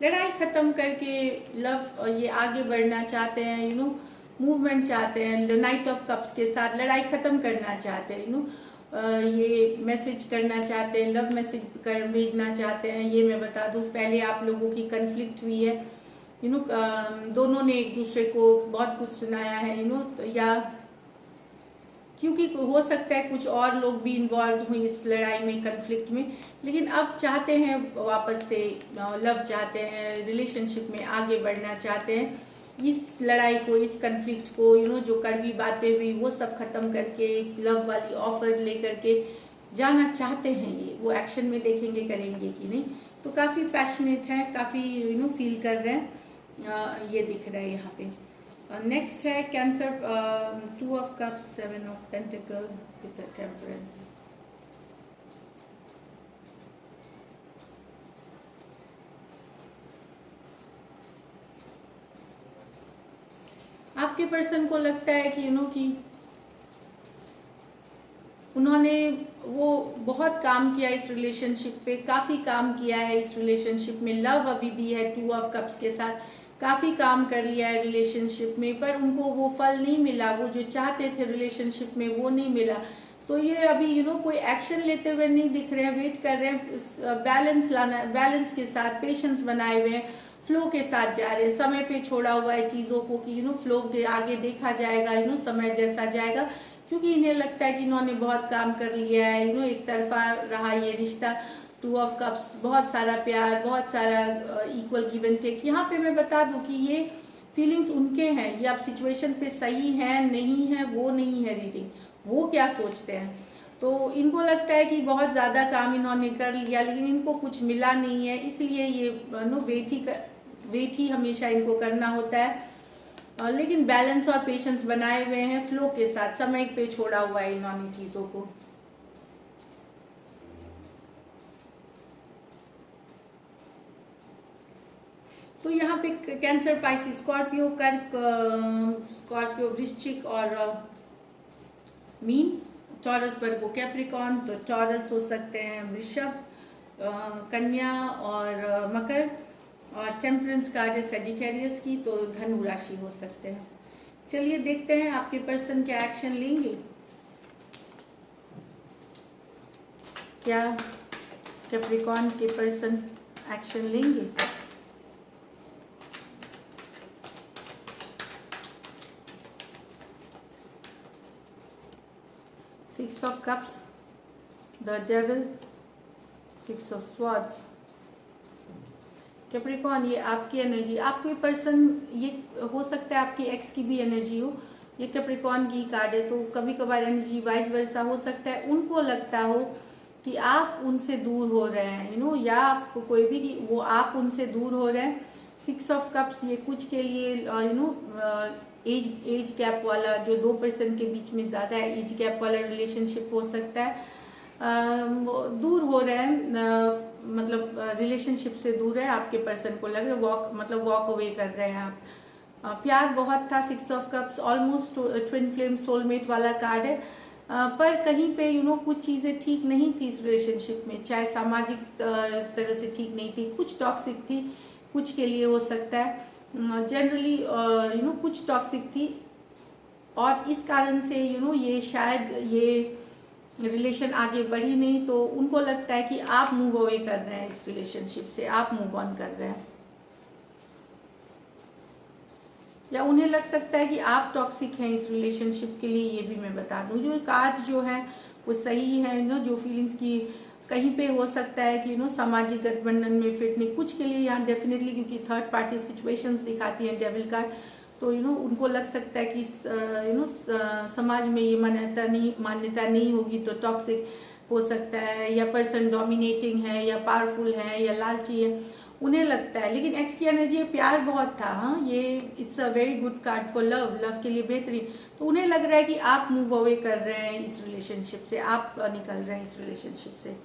लड़ाई खत्म करके लव ये आगे बढ़ना चाहते हैं, मूवमेंट चाहते हैं। नाइट ऑफ कप्स के साथ लड़ाई खत्म करना चाहते हैं, ये मैसेज करना चाहते हैं, लव मैसेज भेजना चाहते हैं। ये मैं बता दूं, पहले आप लोगों की कन्फ्लिक्ट हुई है, दोनों ने एक दूसरे को बहुत कुछ सुनाया है, तो या क्योंकि हो सकता है कुछ और लोग भी इन्वॉल्व हुए इस लड़ाई में, कन्फ्लिक्ट में, लेकिन अब चाहते हैं वापस से लव चाहते हैं, रिलेशनशिप में आगे बढ़ना चाहते हैं। इस लड़ाई को, इस कन्फ्लिक्ट को, जो कड़वी बातें हुई वो सब खत्म करके लव वाली ऑफर लेकर के जाना चाहते हैं। ये वो एक्शन में देखेंगे करेंगे कि नहीं। तो काफ़ी पैशनेट हैं, काफ़ी फील कर रहे हैं, ये दिख रहा है यहाँ पे। नेक्स्ट है cancer, 2 of cups, 7 of pentacle with temperance. आपके पर्सन को लगता है कि कि उन्होंने वो बहुत काम किया इस रिलेशनशिप पे, काफ़ी काम किया है इस रिलेशनशिप में। लव अभी भी है 2 ऑफ कप्स के साथ, काफ़ी काम कर लिया है रिलेशनशिप में, पर उनको वो फल नहीं मिला, वो जो चाहते थे रिलेशनशिप में वो नहीं मिला। तो ये अभी कोई एक्शन लेते हुए नहीं दिख रहे हैं, वेट कर रहे हैं, बैलेंस के साथ पेशेंस बनाए हुए हैं, फ्लो के साथ जा रहे हैं। समय पे छोड़ा हुआ है चीज़ों को कि फ्लो के आगे देखा जाएगा, समय जैसा जाएगा, क्योंकि इन्हें लगता है कि इन्होंने बहुत काम कर लिया है, एक तरफा रहा ये रिश्ता। 2 ऑफ कप्स, बहुत सारा प्यार, बहुत सारा इक्वल गिव एंड टेक। यहाँ पे मैं बता दूं कि ये फीलिंग्स उनके हैं, ये आप सिचुएशन पे सही है नहीं है वो नहीं है रीडिंग, वो क्या सोचते हैं। तो इनको लगता है कि बहुत ज़्यादा काम इन्होंने कर लिया लेकिन इनको कुछ मिला नहीं है, इसलिए ये वेट ही हमेशा इनको करना होता है। लेकिन बैलेंस और पेशेंस बनाए हुए हैं, फ्लो के साथ, समय पे छोड़ा हुआ है इन्होंने चीज़ों को। तो यहाँ पे कैंसर, पाइसिस, स्कॉर्पियो, कर्क, स्कॉर्पियो, वृश्चिक और मीन, टॉरस, वर्गो, कैप्रिकॉर्न। तो टॉरस हो सकते हैं वृषभ, कन्या और मकर, और टेम्परेंस कार्ड है सेजिटेरियस की, तो धनु राशि हो सकते हैं। चलिए देखते हैं आपके पर्सन क्या एक्शन लेंगे, क्या कैप्रिकॉर्न के पर्सन एक्शन लेंगे। Six of Cups, the Devil, 6 of Swords। Capricorn, ये आपकी एनर्जी, आपके पर्सन, ये हो सकता है आपकी एक्स की भी एनर्जी हो, ये कैप्रिकॉर्न की कार्ड है। तो कभी कभार एनर्जी वाइस वर्सा हो सकता है, उनको लगता हो कि आप उनसे दूर हो रहे हैं, या आपको कोई भी कि वो आप उनसे दूर हो रहे हैं। 6 ऑफ कप्स, ये कुछ के लिए एज गैप वाला, जो 2 पर्सन के बीच में ज़्यादा एज गैप वाला रिलेशनशिप हो सकता है, दूर हो रहे हैं, मतलब रिलेशनशिप से दूर है। आपके पर्सन को लग रहा है वॉक अवे कर रहे हैं आप। प्यार बहुत था, 6 of cups almost twin flame soulmate वाला कार्ड है, पर कहीं पे कुछ चीज़ें ठीक नहीं थी इस रिलेशनशिप में, चाहे सामाजिक तरह से ठीक नहीं थी, कुछ टॉक्सिक थी, कुछ के लिए हो सकता है जनरली कुछ टॉक्सिक थी, और इस कारण से ये शायद ये रिलेशन आगे बढ़ी नहीं। तो उनको लगता है कि आप मूव अवे कर रहे हैं इस रिलेशनशिप से, आप मूव ऑन कर रहे हैं, या उन्हें लग सकता है कि आप टॉक्सिक हैं इस रिलेशनशिप के लिए। ये भी मैं बता दूं, जो कार्ड्स जो है वो सही है, जो फीलिंग्स की कहीं पे हो सकता है कि सामाजिक गठबंधन में फिट नहीं, कुछ के लिए यहाँ डेफिनेटली, क्योंकि थर्ड पार्टी सिचुएशंस दिखाती हैं डेविल कार्ड, तो उनको लग सकता है कि समाज में ये मान्यता नहीं होगी, तो टॉक्सिक हो सकता है, या पर्सन डोमिनेटिंग है या पावरफुल है या लालची है, उन्हें लगता है। लेकिन एक्स की एनर्जी प्यार बहुत था, हाँ, ये it's a very good card for love के लिए बेहतरीन। तो उन्हें लग रहा है कि आप मूव अवे कर रहे हैं इस रिलेशनशिप से, आप निकल रहे हैं इस रिलेशनशिप से।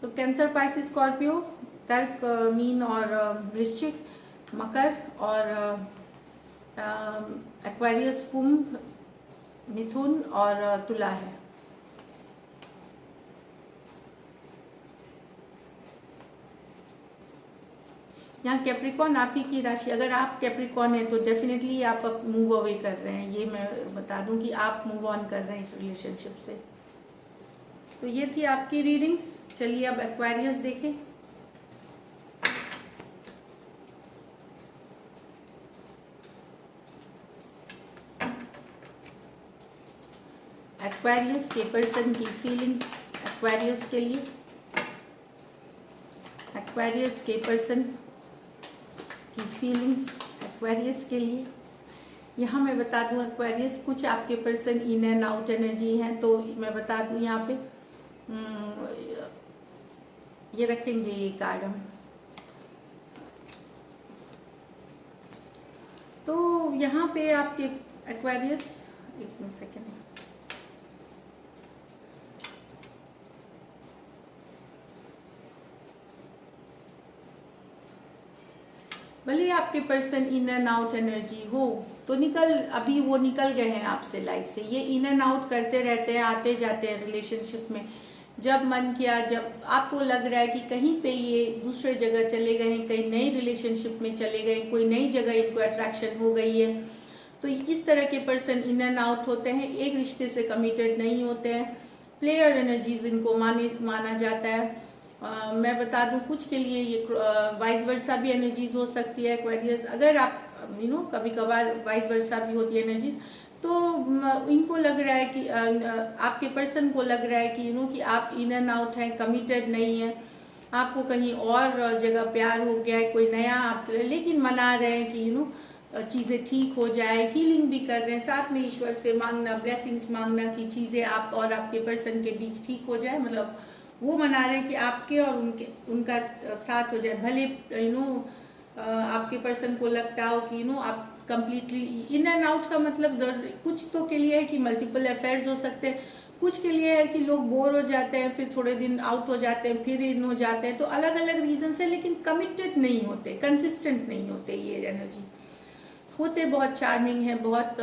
तो कैंसर, पाइसिस, स्कॉर्पियो, कर्क, मीन और वृश्चिक, मकर और एक्वेरियस, कुंभ, मिथुन और तुला है। यहाँ कैप्रिकॉन आप ही की राशि, अगर आप कैप्रिकॉन है तो डेफिनेटली आप मूव अवे कर रहे हैं, ये मैं बता दूं कि आप मूव ऑन कर रहे हैं इस रिलेशनशिप से। तो ये थी आपकी रीडिंग्स। चलिए अब एक्वेरियस देखें। एक्वेरियस के पर्सन की फीलिंग्स एक्वेरियस के लिए, एक्वेरियस के पर्सन की फीलिंग्स एक्वेरियस के लिए। यहाँ मैं बता दूँ एक्वेरियस, कुछ आपके person in and out energy हैं, तो मैं बता दूँ यहाँ पे ये रखेंगे ये कार्ड हम। तो यहाँ पे आपके एक्वेरियस, एक सेकेंड, भले आपके person in and out energy हो तो अभी वो निकल गए हैं आपसे लाइफ से। ये इन एंड आउट करते रहते हैं, आते जाते हैं रिलेशनशिप में। जब मन किया, जब आपको लग रहा है कि कहीं पे ये दूसरे जगह चले गए हैं, कहीं नई रिलेशनशिप में चले गए, कोई नई जगह इनको अट्रैक्शन हो गई है, तो इस तरह के पर्सन इन एंड आउट होते हैं, एक रिश्ते से कमिटेड नहीं होते हैं। प्लेयर एनर्जीज इनको माना जाता है। मैं बता दूं कुछ के लिए ये वाइस वर्सा भी एनर्जीज हो सकती है एक्वेरियस। अगर आप कभी कभार वाइस वर्सा भी होती है एनर्जीज, तो इनको लग रहा है कि आपके पर्सन को लग रहा है कि आप इन एंड आउट हैं, कमिटेड नहीं है, आपको कहीं और जगह प्यार हो गया है, कोई नया आपके लिए, लेकिन मना रहे हैं कि चीज़ें ठीक हो जाए, हीलिंग भी कर रहे हैं, साथ में ईश्वर से मांगना, ब्लेसिंग्स मांगना कि चीज़ें आप और आपके पर्सन के बीच ठीक हो जाए। मतलब वो मना रहे हैं कि आपके और उनका साथ हो जाए। भले आपके पर्सन को लगता हो कि आप कंप्लीटली इन एंड आउट का मतलब कुछ तो के लिए है कि मल्टीपल अफेयर्स हो सकते हैं, कुछ के लिए है कि लोग बोर हो जाते हैं, फिर थोड़े दिन आउट हो जाते हैं, फिर इन हो जाते हैं। तो अलग अलग रीजन से, लेकिन कमिटेड नहीं होते, कंसिस्टेंट नहीं होते। ये एनर्जी होते बहुत चार्मिंग है, बहुत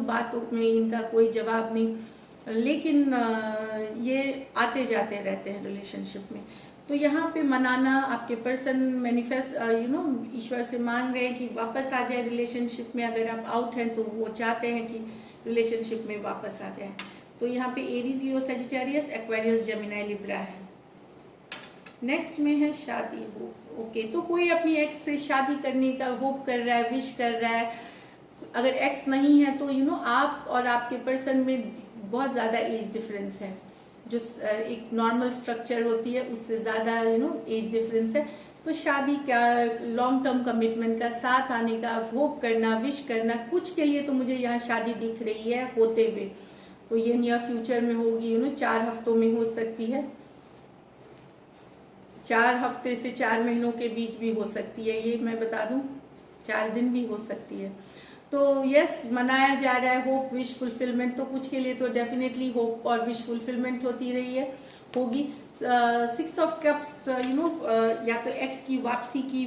बातों में इनका कोई जवाब नहीं, लेकिन ये आते जाते रहते हैं रिलेशनशिप में। तो यहाँ पे मनाना, आपके पर्सन मैनिफेस्ट ईश्वर से मांग रहे हैं कि वापस आ जाए रिलेशनशिप में। अगर आप आउट हैं तो वो चाहते हैं कि रिलेशनशिप में वापस आ जाए। तो यहाँ पे Aries, Leo, Sagittarius, Aquarius, Gemini, Libra है। नेक्स्ट में है शादी होप। ओके, तो कोई अपनी एक्स से शादी करने का होप कर रहा है, विश कर रहा है। अगर एक्स नहीं है तो आप और आपके पर्सन में बहुत ज़्यादा एज डिफरेंस है, जो एक नॉर्मल स्ट्रक्चर होती है उससे ज़्यादा एज डिफरेंस है। तो शादी का, लॉन्ग टर्म कमिटमेंट का, साथ आने का, होप करना, विश करना, कुछ के लिए तो मुझे यहाँ शादी दिख रही है होते हुए। तो ये नियर फ्यूचर में होगी, 4 हफ्तों में हो सकती है, 4 हफ्ते से 4 महीनों के बीच भी हो सकती है। ये मैं बता दूं, 4 दिन भी हो सकती है। तो यस, मनाया जा रहा है होप, विश, फुलफिलमेंट। तो कुछ के लिए तो डेफिनेटली होप और विश फुलफिलमेंट होती रही है, होगी। 6 ऑफ कप्स, या तो एक्स की वापसी की,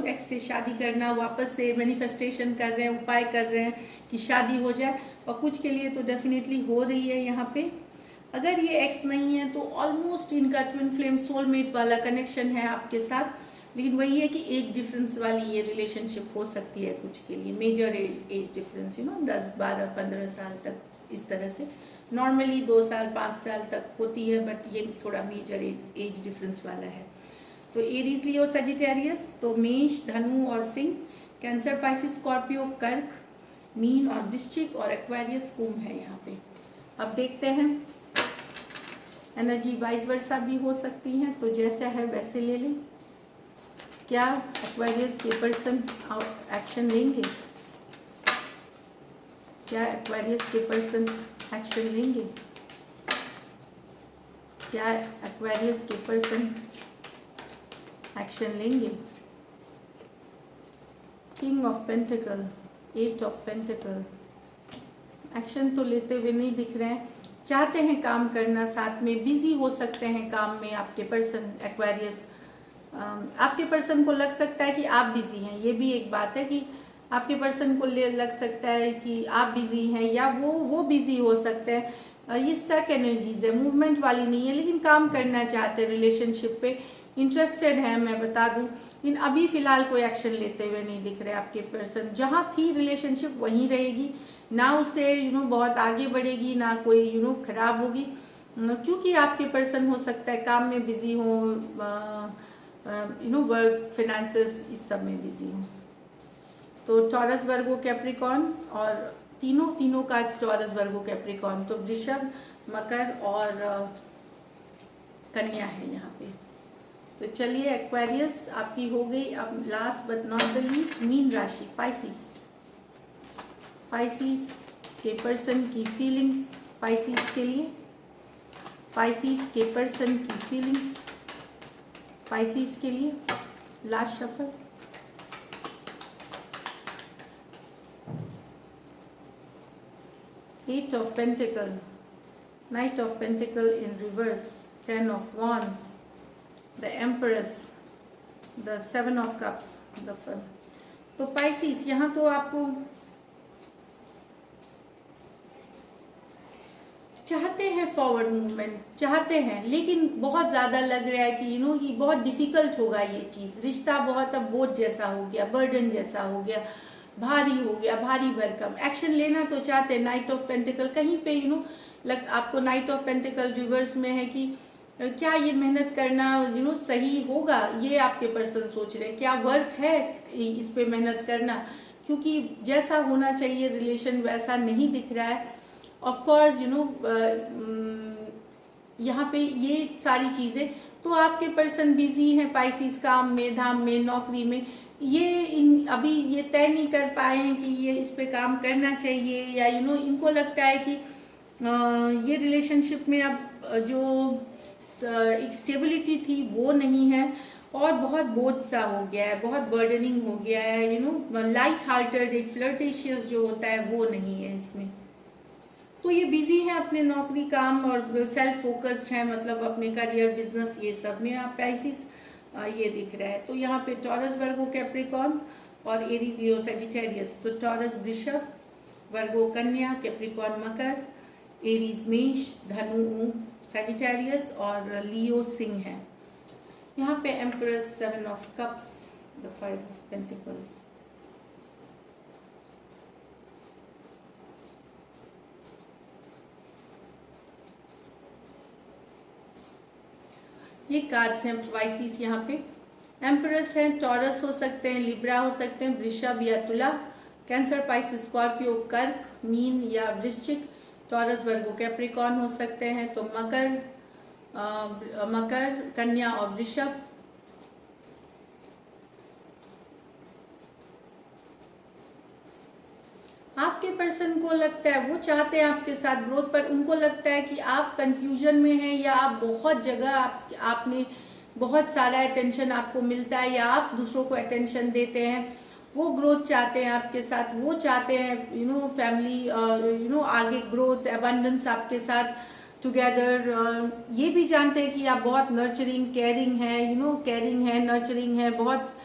एक्स से शादी करना, वापस से मैनिफेस्टेशन कर रहे हैं, उपाय कर रहे हैं कि शादी हो जाए। और कुछ के लिए तो डेफिनेटली हो रही है यहाँ पे। अगर ये एक्स नहीं है तो ऑलमोस्ट इनका ट्विन फ्लेम सोलमेट वाला कनेक्शन है आपके साथ। लेकिन वही है कि एज डिफरेंस वाली ये रिलेशनशिप हो सकती है कुछ के लिए, मेजर एज डिफरेंस 10, 12, 15 साल तक इस तरह से। नॉर्मली 2 साल 5 साल तक होती है, बट ये थोड़ा मेजर एज डिफरेंस वाला है। तो एरीज, लियो, सजिटेरियस, तो मेष, धनु और सिंह, कैंसर, पाइसिस, स्कॉर्पियो, कर्क, मीन और वृश्चिक, और एक्वेरियस, कुंभ है यहाँ पे। अब देखते हैं एनर्जी वाइस वर्सा भी हो सकती हैं, तो जैसा है वैसे ले लें। क्या एक्वेरियस के पर्सन एक्शन लेंगे? क्या एक्वेरियस के पर्सन एक्शन लेंगे? क्या एक्वेरियस के पर्सन एक्शन लेंगे? King of pentacle, 8 of pentacle, action तो लेते हुए नहीं दिख रहे हैं। चाहते हैं काम करना, साथ में बिजी हो सकते हैं काम में आपके पर्सन एक्वेरियस। आपके पर्सन को लग सकता है कि आप बिजी हैं, ये भी एक बात है कि आपके पर्सन को लग सकता है कि आप बिजी हैं, या वो बिजी हो सकते हैं। ये स्टक एनर्जीज है, मूवमेंट वाली नहीं है, लेकिन काम करना चाहते हैं, रिलेशनशिप पे इंटरेस्टेड है। मैं बता दूं, इन अभी फिलहाल कोई एक्शन लेते हुए नहीं दिख रहे आपके पर्सन। जहाँ थी रिलेशनशिप वहीं रहेगी, ना उससे बहुत आगे बढ़ेगी, ना कोई खराब होगी, क्योंकि आपके पर्सन हो सकता है काम में बिजी हो, वर्क फाइनेंसेस इस सब में बिजी हो। तो टॉरस, वर्गो, कैप्रिकॉर्न, और तीनों कार्ड्स टॉरस, वर्गो, कैप्रिकॉर्न, तो वृषभ, मकर और कन्या है यहाँ पे। तो चलिए एक्वेरियस आपकी हो गई। अब last but not the least mean राशि पाइसिस। पाइसिस के पर्सन की फीलिंग्स, पाइसिस के लिए, पाइसिस के पर्सन की फीलिंग्स पाइसिस के लिए। Last shuffle. Eight of pentacle, knight of pentacle in reverse, 10 of wands, the empress, the 7 of cups, the fun. तो पाइसिस यहाँ तो आपको चाहते हैं फॉरवर्ड मूवमेंट, चाहते हैं, लेकिन बहुत ज़्यादा लग रहा है कि कि बहुत डिफिकल्ट होगा ये चीज़। रिश्ता बहुत अब बोझ जैसा हो गया, बर्डन जैसा हो गया, भारी हो गया, भारी भरकम। एक्शन लेना तो चाहते हैं, नाइट ऑफ पेंटिकल कहीं पे आपको नाइट ऑफ पेंटिकल रिवर्स में है कि क्या ये मेहनत करना सही होगा, ये आपके पर्सन सोच रहे हैं। क्या वर्थ है इस पे मेहनत करना, क्योंकि जैसा होना चाहिए रिलेशन वैसा नहीं दिख रहा है। ऑफ कोर्स यहाँ पे ये सारी चीज़ें, तो आपके पर्सन बिजी हैं पाइसिस, काम में, धाम में, नौकरी में। ये अभी ये तय नहीं कर पाए हैं कि ये इस पे काम करना चाहिए, या इनको लगता है कि ये रिलेशनशिप में अब जो एक स्टेबिलिटी थी वो नहीं है, और बहुत बोझ सा हो गया है, बहुत बर्डनिंग हो गया है। लाइट हार्टेड, एक फ्लर्टेशियस जो होता है वो नहीं है इसमें। तो ये बिजी हैं अपने नौकरी, काम, और सेल्फ फोकस्ड है, मतलब अपने करियर, बिजनेस, ये सब में आप पाइसिस ये दिख रहा है। तो यहाँ पे टॉरस, वर्गो, कैप्रिकॉर्न, और एरीज, लियो, सजिटेरियस। तो टॉरस वृषभ, वर्गो कन्या, कैप्रिकॉर्न मकर, एरीज मेष, धनु सजिटेरियस, और लियो सिंह है। यहाँ पे empress, 7 of cups, the 5 of pentacle. ये कार्ड्स हैं पाइसिस। यहाँ पे एम्परस है, टॉरस हो सकते हैं, लिब्रा हो सकते हैं, वृषभ या तुला, कैंसर, पाइसिस, स्कॉर्पियो, कर्क, मीन या वृश्चिक, टॉरस, वर्गो, कैप्रिकॉर्न हो सकते हैं। तो मकर, कन्या और वृषभ। आपके पर्सन को लगता है, वो चाहते हैं आपके साथ ग्रोथ, पर उनको लगता है कि आप कंफ्यूजन में हैं, या आप बहुत जगह आपने बहुत सारा अटेंशन आपको मिलता है, या आप दूसरों को अटेंशन देते हैं। वो ग्रोथ चाहते हैं आपके साथ, वो चाहते हैं फैमिली आगे ग्रोथ, एबंडेंस आपके साथ टुगेदर। ये भी जानते हैं कि आप बहुत नर्चरिंग, केयरिंग है, केयरिंग है, नर्चरिंग है बहुत।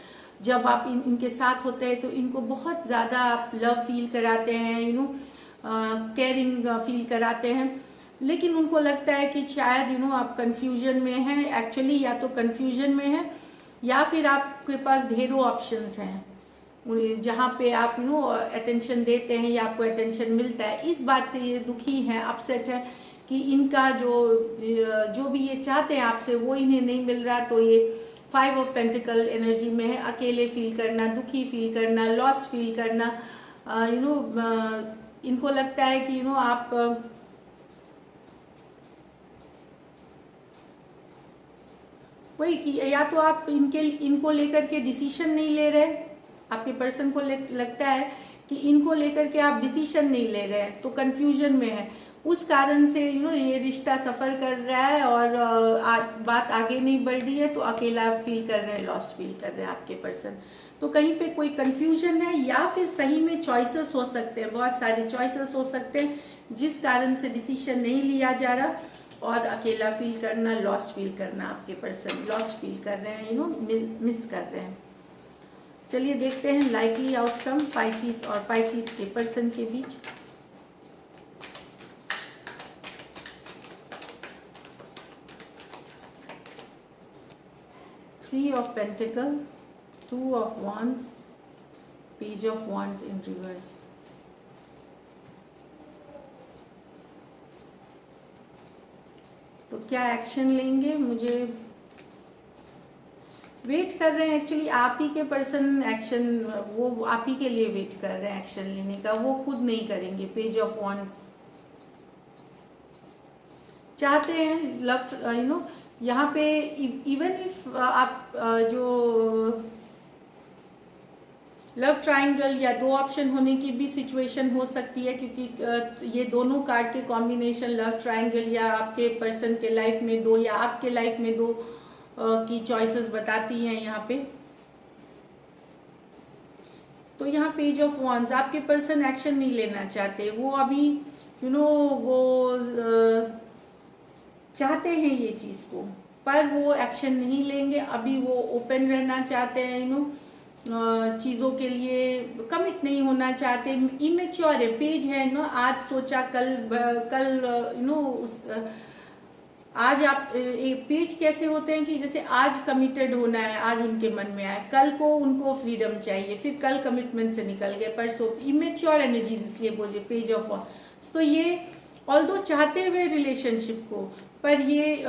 जब आप इनके साथ होते हैं तो इनको बहुत ज़्यादा आप लव फील कराते हैं, केयरिंग फील कराते हैं। लेकिन उनको लगता है कि शायद आप कंफ्यूजन में हैं एक्चुअली, या तो कंफ्यूजन में हैं, या फिर आपके पास ढेरों ऑप्शंस हैं जहाँ पे आप अटेंशन देते हैं या आपको अटेंशन मिलता है। इस बात से ये दुखी हैं, अपसेट है कि इनका जो भी ये चाहते हैं आपसे वो इन्हें नहीं मिल रहा। तो ये 5 ऑफ पेंटिकल एनर्जी में है, अकेले फील करना, दुखी फील करना, लॉस फील करना। इनको लगता है कि आप वही कि या तो आप इनको लेकर के डिसीजन नहीं ले रहे, आपके पर्सन को लगता है कि इनको लेकर के आप डिसीजन नहीं ले रहे हैं, तो कंफ्यूजन में है, उस कारण से ये रिश्ता सफ़र कर रहा है और बात आगे नहीं बढ़ रही है, तो अकेला फील कर रहे हैं, लॉस्ट फील कर रहे हैं आपके पर्सन। तो कहीं पे कोई कंफ्यूजन है या फिर सही में चॉइसेस हो सकते हैं, बहुत सारे चॉइसेस हो सकते हैं जिस कारण से डिसीजन नहीं लिया जा रहा और अकेला फील करना, लॉस्ट फील करना, आपके पर्सन लॉस्ट फील कर रहे हैं, मिस कर रहे हैं। चलिए देखते हैं लाइकली आउटकम पाइसिस और पाइसिस के पर्सन के बीच। Three of pentacle, two of wands, page of wands in reverse. तो क्या एक्शन लेंगे, मुझे वेट कर रहे हैं एक्चुअली आप ही के पर्सन एक्शन, वो आप ही के लिए वेट कर रहे हैं एक्शन लेने का, वो खुद नहीं करेंगे। पेज ऑफ wands चाहते हैं लव, यहाँ पे इवन इफ आप जो लव ट्रायंगल या दो ऑप्शन होने की भी सिचुएशन हो सकती है, क्योंकि ये दोनों कार्ड के कॉम्बिनेशन लव ट्रायंगल या आपके पर्सन के लाइफ में दो या आपके लाइफ में दो की चॉइसेस बताती हैं यहाँ पे। तो यहाँ पेज ऑफ wands, आपके पर्सन एक्शन नहीं लेना चाहते, वो अभी वो चाहते हैं ये चीज़ को, पर वो एक्शन नहीं लेंगे अभी, वो ओपन रहना चाहते हैं, चीज़ों के लिए कमिट नहीं होना चाहते, इमेच्योर है, पेज है आज सोचा कल उस आज आप पेज कैसे होते हैं कि जैसे आज कमिटेड होना है, आज उनके मन में आए, कल को उनको फ्रीडम चाहिए, फिर कल कमिटमेंट से निकल गए, परसों इमेच्योर एनर्जीज, इसलिए बोलिए पेज ऑफ wands। तो ये ऑल्दो चाहते हुए रिलेशनशिप को, पर ये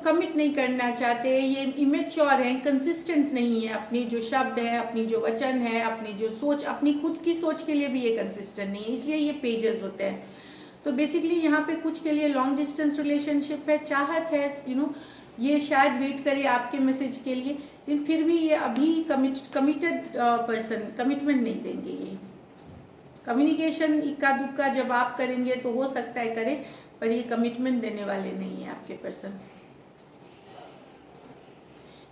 कमिट नहीं करना चाहते, ये इमेच्योर हैं, कंसिस्टेंट नहीं है, अपनी जो शब्द है, अपनी जो वचन है, अपनी जो सोच, अपनी खुद की सोच के लिए भी ये कंसिस्टेंट नहीं है, इसलिए ये पेजेस होते हैं। तो बेसिकली यहाँ पे कुछ के लिए लॉन्ग डिस्टेंस रिलेशनशिप है, चाहत है, ये शायद वेट करे आपके मैसेज के लिए, लेकिन फिर भी ये अभी कमिटेड पर्सन कमिटमेंट नहीं देंगे। ये कम्युनिकेशन इक्का दुक्का जब आप करेंगे तो हो सकता है करें, पर ये कमिटमेंट देने वाले नहीं है आपके पर्सन।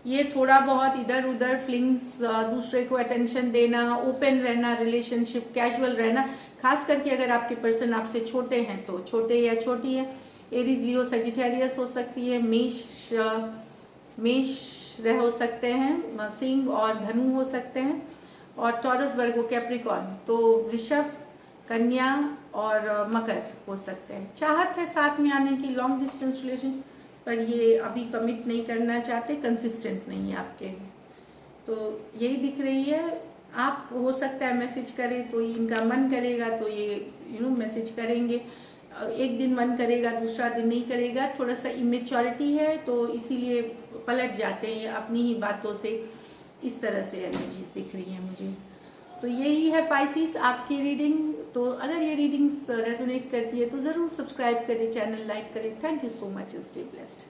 ये थोड़ा बहुत इधर उधर फ्लिंग्स, दूसरे को अटेंशन देना, ओपन रहना, रिलेशनशिप कैजुअल रहना, खास करके अगर आपके पर्सन आपसे छोटे हैं तो छोटे या छोटी है, एरीज लियो सजिटेरियस हो सकती है, मेष हो सकते हैं, सिंह और धनु हो सकते हैं, और टॉरस वर्गो कैप्रिकॉर्न, तो वृषभ, कन्या और मकर हो सकते हैं। चाहत है साथ में आने की, लॉन्ग डिस्टेंस रिलेशन, पर ये अभी कमिट नहीं करना चाहते, कंसिस्टेंट नहीं है आपके, तो यही दिख रही है। आप हो सकता है मैसेज करें तो इनका मन करेगा तो ये मैसेज करेंगे, एक दिन मन करेगा दूसरा दिन नहीं करेगा, थोड़ा सा इमेच्योरिटी है तो इसीलिए पलट जाते हैं अपनी ही बातों से, इस तरह से एनर्जीज दिख रही हैं मुझे। तो यही है पाइसिस आपकी रीडिंग। तो अगर ये रीडिंग्स रेजोनेट करती है तो ज़रूर सब्सक्राइब करें, चैनल लाइक करें। Thank you so much and stay blessed.